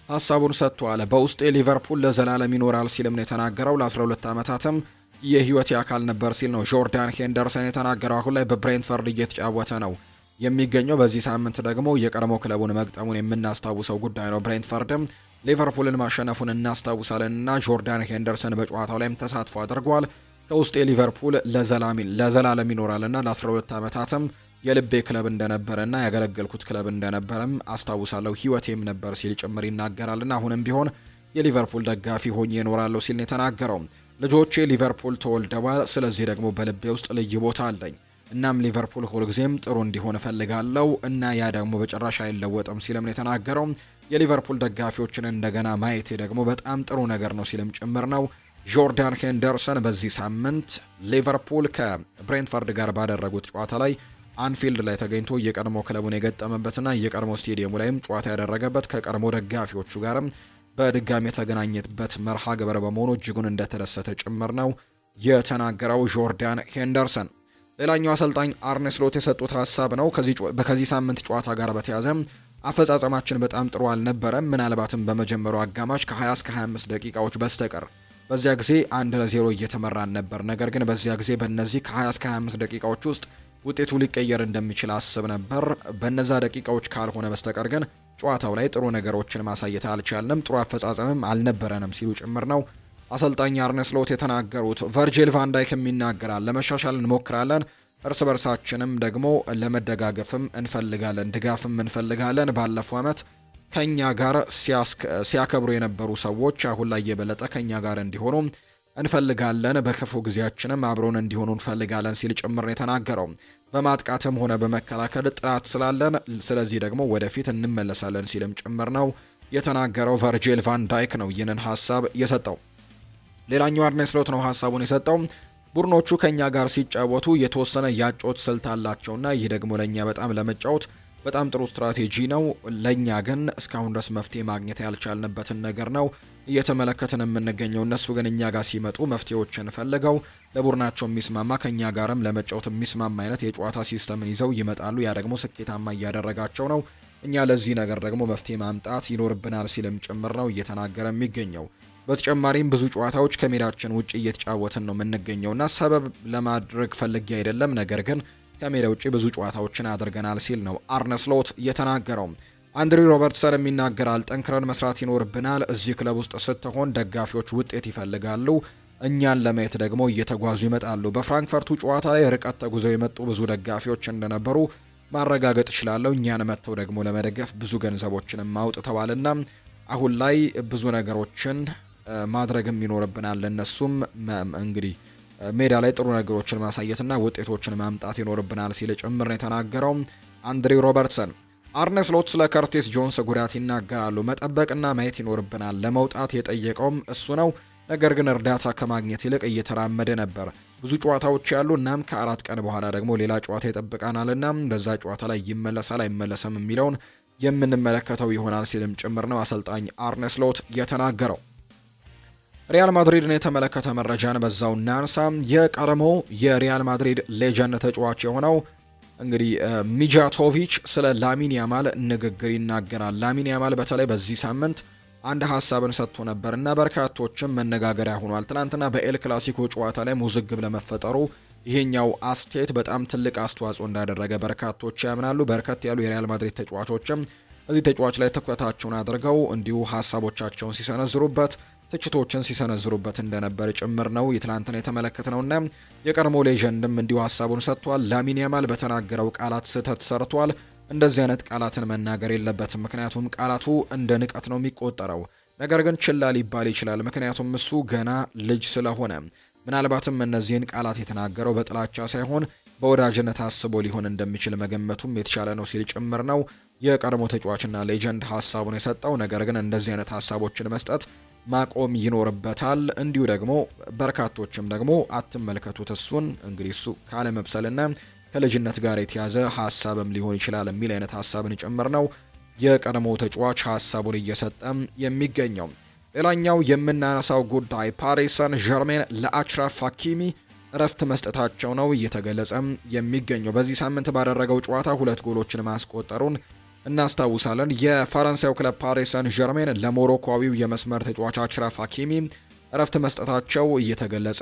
ሀሳቡን ሰጥቷል። በውስጤ ሊቨርፑል ለዘላለም ይኖራል ሲልም ነው የተናገረው። ለ12 ዓመታትም የህይወት አካል ነበር ሲል ነው ጆርዳን ሄንደርሰን የተናገረው። አሁን ላይ በብሬንትፈርድ እየተጫወተ ነው የሚገኘው። በዚህ ሳምንት ደግሞ የቀድሞ ክለቡን መግጠሙን የምናስታውሰው ጉዳይ ነው። ብሬንትፈርድም ሊቨርፑልን ማሸነፉን እናስታውሳለንና ጆርዳን ሄንደርሰን በጨዋታው ላይም ተሳትፎ አድርጓል። ከውስጤ ሊቨርፑል ለዘላለም ይኖራልና ለ12 ዓመታትም የልቤ ክለብ እንደነበረና ያገለገልኩት ክለብ እንደነበረም አስታውሳለሁ፣ ህይወቴም ነበር ሲል ጭምር ይናገራልና አሁንም ቢሆን የሊቨርፑል ደጋፊ ሆኜ እኖራለሁ ሲል ነው የተናገረው። ልጆቼ ሊቨርፑል ተወልደዋል፣ ስለዚህ ደግሞ በልቤ ውስጥ ልዩ ቦታ አለኝ። እናም ሊቨርፑል ሁልጊዜም ጥሩ እንዲሆን እፈልጋለሁ እና ያ ደግሞ በጭራሽ አይለወጥም ሲልም ነው የተናገረው። የሊቨርፑል ደጋፊዎችን እንደገና ማየቴ ደግሞ በጣም ጥሩ ነገር ነው ሲልም ጭምር ነው። ጆርዳን ሄንደርሰን በዚህ ሳምንት ሊቨርፑል ከብሬንትፈርድ ጋር ባደረጉት ጨዋታ ላይ አንፊልድ ላይ ተገኝቶ የቀድሞ ክለቡን የገጠመበትና የቀድሞ ስቴዲየሙ ላይም ጨዋታ ያደረገበት ከቀድሞ ደጋፊዎቹ ጋርም በድጋሚ የተገናኘበት መርሃ ግብር በመሆኑ እጅጉን እንደተደሰተ ጭምር ነው የተናገረው ጆርዳን ሄንደርሰን። ሌላኛው አሰልጣኝ አርኔ ስሎት የሰጡት ሀሳብ ነው። ከዚህ ሳምንት ጨዋታ ጋር በተያያዘ አፈጻጸማችን በጣም ጥሩ አልነበረም፣ ምናልባትም በመጀመሪያው አጋማሽ ከ20 እስከ 25 ደቂቃዎች በስተቀር በዚያ ጊዜ 1-0 እየተመራን ነበር። ነገር ግን በዚያ ጊዜ በእነዚህ ከ20 እስከ 25 ደቂቃዎች ውስጥ ውጤቱ ሊቀየር እንደሚችል አስብ ነበር። በነዛ ደቂቃዎች ካልሆነ በስተቀር ግን ጨዋታው ላይ ጥሩ ነገሮችን ማሳየት አልቻልንም፣ ጥሩ አፈጻጸምም አልነበረንም ሲሉ ጭምር ነው አሰልጣኝ አርኔ ስሎት የተናገሩት። ቨርጂል ቫን ዳይክም ይናገራል። ለመሻሻል እንሞክራለን፣ እርስ በርሳችንም ደግሞ ለመደጋገፍም እንፈልጋለን፣ ድጋፍም እንፈልጋለን። ባለፈው ዓመት ከኛ ጋር ሲያከብሩ የነበሩ ሰዎች አሁን ላይ የበለጠ ከኛ ጋር እንዲሆኑ እንፈልጋለን፣ በክፉ ጊዜያችንም አብሮን እንዲሆኑ እንፈልጋለን ሲል ጭምር ነው የተናገረው። በማጥቃትም ሆነ በመከላከል ጥራት ስላለን፣ ስለዚህ ደግሞ ወደፊት እንመለሳለን ሲልም ጭምር ነው የተናገረው። ቨርጂል ቫን ዳይክ ነው ይህንን ሀሳብ የሰጠው። ሌላኛው አርኔ ስሎት ነው ሀሳቡን የሰጠው። ቡድኖቹ ከኛ ጋር ሲጫወቱ የተወሰነ ያጮት ስልት አላቸውና ይህ ደግሞ ለኛ በጣም ለመጫወት በጣም ጥሩ ስትራቴጂ ነው። ለኛ ግን እስካሁን ድረስ መፍትሄ ማግኘት ያልቻልንበትን ነገር ነው እየተመለከትን የምንገኘው። እነሱ ግን እኛ ጋር ሲመጡ መፍትሄዎችን ፈልገው ለቡድናቸው የሚስማማ ከኛ ጋርም ለመጫወት የሚስማማ አይነት የጨዋታ ሲስተምን ይዘው ይመጣሉ። ያ ደግሞ ስኬታማ እያደረጋቸው ነው። እኛ ለዚህ ነገር ደግሞ መፍትሄ ማምጣት ይኖርብናል ሲልም ጭምር ነው እየተናገረ የሚገኘው። በተጨማሪም ብዙ ጨዋታዎች ከሜዳችን ውጪ እየተጫወትን ነው የምንገኘውና ሰበብ ለማድረግ ፈልጌ አይደለም፣ ነገር ግን ከሜዳ ውጪ ብዙ ጨዋታዎችን አድርገናል ሲል ነው አርነ ስሎት የተናገረው። አንድሪ ሮበርትሰን ይናገራል። ጠንክረን መስራት ይኖርብናል። እዚህ ክለብ ውስጥ ስትሆን ደጋፊዎች ውጤት ይፈልጋሉ፣ እኛን ለማየት ደግሞ እየተጓዙ ይመጣሉ። በፍራንክፈርቱ ጨዋታ ላይ ርቀት ተጉዘው የመጡ ብዙ ደጋፊዎች እንደነበሩ ማረጋገጥ እችላለሁ። እኛን መጥተው ደግሞ ለመደገፍ ብዙ ገንዘቦችንም አውጥተዋልና አሁን ላይ ብዙ ነገሮችን ማድረግም ይኖርብናል። እነሱም እንግዲህ ሜዳ ላይ ጥሩ ነገሮችን ማሳየትና ውጤቶችን ማምጣት ይኖርብናል ሲል ጭምር ነው የተናገረው አንድሪ ሮበርትሰን። አርነ ስሎት ስለ ከርቲስ ጆንስ ጉዳት ይናገራሉ። መጠበቅና ማየት ይኖርብናል። ለመውጣት የጠየቀውም እሱ ነው፣ ነገር ግን እርዳታ ከማግኘት ይልቅ እየተራመደ ነበር። ብዙ ጨዋታዎች ያሉ፣ እናም ከ4 ቀን በኋላ ደግሞ ሌላ ጨዋታ ይጠብቃናልና በዛ ጨዋታ ላይ ይመለሳል አይመለስም የሚለውን የምንመለከተው ይሆናል ሲልም ጭምር ነው አሰልጣኝ አርነ ስሎት የተናገረው። ሪያል ማድሪድን የተመለከተ መረጃን በዛው እናንሳ። የቀድሞ የሪያል ማድሪድ ሌጀንድ ተጫዋች የሆነው እንግዲህ ሚጃቶቪች ስለ ላሚን ያማል ንግግር ይናገራል። ላሚን ያማል በተለይ በዚህ ሳምንት አንድ ሀሳብን ሰጥቶ ነበርና በርካቶችም መነጋገሪያ ሆኗል። ትናንትና በኤል ክላሲኮ ጨዋታ ላይ ውዝግብ ለመፈጠሩ ይሄኛው አስተያየት በጣም ትልቅ አስተዋጽኦ እንዳደረገ በርካቶች ያምናሉ። በርከት ያሉ የሪያል ማድሪድ ተጫዋቾችም እዚህ ተጫዋች ላይ ትኩረታቸውን አድርገው እንዲሁ ሀሳቦቻቸውን ሲሰነዝሩበት፣ ትችቶችን ሲሰነዝሩበት እንደነበር ጭምር ነው የትላንትና የተመለከትነውና የቀድሞ ሌጀንድም እንዲሁ ሀሳቡን ሰጥቷል። ላሚን ያማል በተናገረው ቃላት ስህተት ሰርቷል። እንደዚህ አይነት ቃላትን መናገር የለበትም፣ ምክንያቱም ቃላቱ እንደ ንቀት ነው የሚቆጠረው። ነገር ግን ችላ ሊባል ይችላል፣ ምክንያቱም እሱ ገና ልጅ ስለሆነ። ምናልባትም እነዚህን ቃላት የተናገረው በጥላቻ ሳይሆን በወዳጅነት አስቦ ሊሆን እንደሚችል መገመቱም የተሻለ ነው ሲል ጭምር ነው የቀድሞ ተጫዋችና ሌጀንድ ሀሳቡን የሰጠው። ነገር ግን እንደዚህ አይነት ሀሳቦችን መስጠት ማቆም ይኖርበታል። እንዲሁ ደግሞ በርካቶችም ደግሞ አትመልከቱት፣ እሱን እንግዲህ እሱ ካለመብሰልና ከልጅነት ጋር የተያዘ ሀሳብም ሊሆን ይችላል የሚል አይነት ሀሳብን ጭምር ነው የቀድሞ ተጫዋች ሀሳቡን እየሰጠም የሚገኘው። ሌላኛው የምናነሳው ጉዳይ ፓሪስ ሰን ዠርሜን ለአችራፍ ሀኪሚ እረፍት መስጠታቸው ነው እየተገለጸ የሚገኘው። በዚህ ሳምንት ባደረገው ጨዋታ 2 ጎሎችን ማስቆጠሩን እናስታውሳለን። የፈረንሳዩ ክለብ ፓሪስ ሰን ዠርሜን ለሞሮኮዊው የመስመር ተጫዋች አችራፍ ሀኪሚ እረፍት መስጠታቸው እየተገለጸ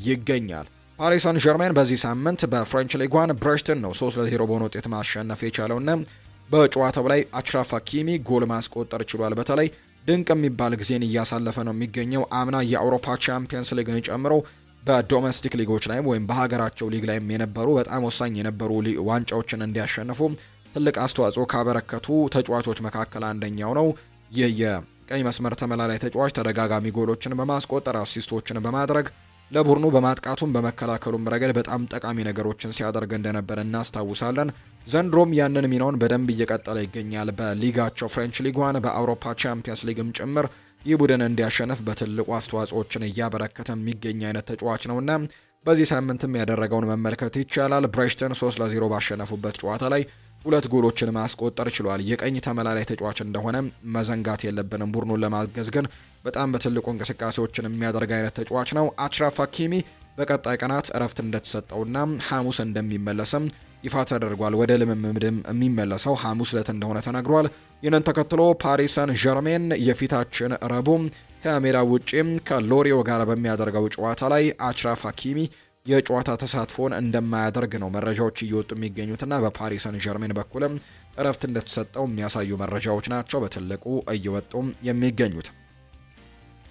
ይገኛል። ፓሪስ ሰን ዠርሜን በዚህ ሳምንት በፍሬንች ሊግ 1 ብሬስትን ነው 3-0 በሆነ ውጤት ማሸነፍ የቻለውና በጨዋታው ላይ አችራፍ ሀኪሚ ጎል ማስቆጠር ችሏል። በተለይ ድንቅ የሚባል ጊዜን እያሳለፈ ነው የሚገኘው። አምና የአውሮፓ ቻምፒየንስ ሊግን ጨምሮ በዶሜስቲክ ሊጎች ላይ ወይም በሀገራቸው ሊግ ላይ የነበሩ በጣም ወሳኝ የነበሩ ዋንጫዎችን እንዲያሸንፉ ትልቅ አስተዋጽኦ ካበረከቱ ተጫዋቾች መካከል አንደኛው ነው። ይህ ቀኝ መስመር ተመላላይ ተጫዋች ተደጋጋሚ ጎሎችን በማስቆጠር አሲስቶችን በማድረግ ለቡድኑ በማጥቃቱም በመከላከሉም ረገድ በጣም ጠቃሚ ነገሮችን ሲያደርግ እንደነበር እናስታውሳለን። ዘንድሮም ያንን ሚናውን በደንብ እየቀጠለ ይገኛል። በሊጋቸው ፍሬንች ሊጓን በአውሮፓ ቻምፒየንስ ሊግም ጭምር ይህ ቡድን እንዲያሸንፍ በትልቁ አስተዋጽኦችን እያበረከተ የሚገኝ አይነት ተጫዋች ነውና በዚህ ሳምንትም ያደረገውን መመልከት ይቻላል። ብሬሽተን 3-0 ባሸነፉበት ጨዋታ ላይ 2 ጎሎችን ማስቆጠር ችሏል። የቀኝ ተመላላይ ተጫዋች እንደሆነ መዘንጋት የለብንም። ቡድኑን ለማገዝ ግን በጣም በትልቁ እንቅስቃሴዎችን የሚያደርግ አይነት ተጫዋች ነው። አችራፍ ሀኪሚ በቀጣይ ቀናት እረፍት እንደተሰጠውና ሐሙስ እንደሚመለስም ይፋ ተደርጓል። ወደ ልምምድም የሚመለሰው ሐሙስ ዕለት እንደሆነ ተነግሯል። ይህንን ተከትሎ ፓሪስ ሰን ዠርሜን የፊታችን ረቡዕ ከሜዳ ውጪ ከሎሪዮ ጋር በሚያደርገው ጨዋታ ላይ አችራፍ ሀኪሚ የጨዋታ ተሳትፎን እንደማያደርግ ነው መረጃዎች እየወጡ የሚገኙትና በፓሪስ ሰን ዠርሜን በኩልም እረፍት እንደተሰጠው የሚያሳዩ መረጃዎች ናቸው በትልቁ እየወጡ የሚገኙት።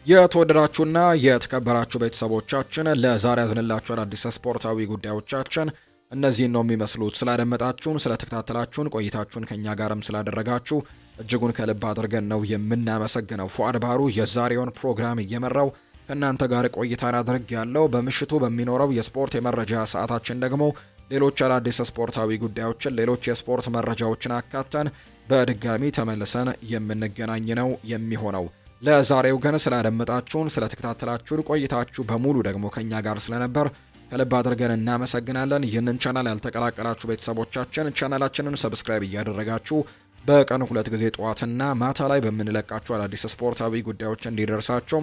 የተወደዳችሁና የተከበራችሁ ቤተሰቦቻችን ለዛሬ ያዝንላችሁ አዳዲስ ስፖርታዊ ጉዳዮቻችን እነዚህን ነው የሚመስሉት። ስላደመጣችሁን፣ ስለተከታተላችሁን፣ ቆይታችሁን ከኛ ጋርም ስላደረጋችሁ እጅጉን ከልብ አድርገን ነው የምናመሰግነው። ፉአድ ባህሩ የዛሬውን ፕሮግራም እየመራው ከእናንተ ጋር ቆይታን አድርግ ያለው። በምሽቱ በሚኖረው የስፖርት የመረጃ ሰዓታችን ደግሞ ሌሎች አዳዲስ ስፖርታዊ ጉዳዮችን፣ ሌሎች የስፖርት መረጃዎችን አካተን በድጋሚ ተመልሰን የምንገናኝ ነው የሚሆነው። ለዛሬው ግን ስላደመጣችሁን፣ ስለተከታተላችሁን ቆይታችሁ በሙሉ ደግሞ ከኛ ጋር ስለነበር ከልብ አድርገን እናመሰግናለን። ይህንን ቻናል ያልተቀላቀላችሁ ቤተሰቦቻችን ቻናላችንን ሰብስክራይብ እያደረጋችሁ በቀን 2 ጊዜ ጠዋትና ማታ ላይ በምንለቃችሁ አዳዲስ ስፖርታዊ ጉዳዮች እንዲደርሳችሁ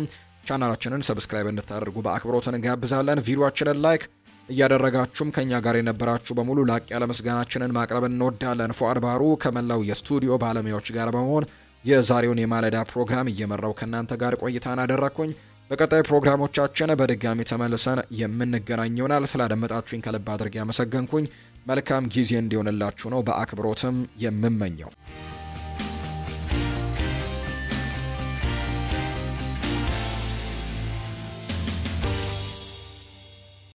ቻናላችንን ሰብስክራይብ እንድታደርጉ በአክብሮት እንጋብዛለን። ቪዲዮአችንን ላይክ እያደረጋችሁም ከኛ ጋር የነበራችሁ በሙሉ ላቅ ያለ ምስጋናችንን ማቅረብ እንወዳለን። ፉአድ ባህሩ ከመላው የስቱዲዮ ባለሙያዎች ጋር በመሆን የዛሬውን የማለዳ ፕሮግራም እየመራው ከእናንተ ጋር ቆይታን አደረኩኝ። በቀጣይ ፕሮግራሞቻችን በድጋሚ ተመልሰን የምንገናኝ ይሆናል። ስላደመጣችሁኝ ከልብ አድርጌ ያመሰገንኩኝ። መልካም ጊዜ እንዲሆንላችሁ ነው በአክብሮትም የምመኘው።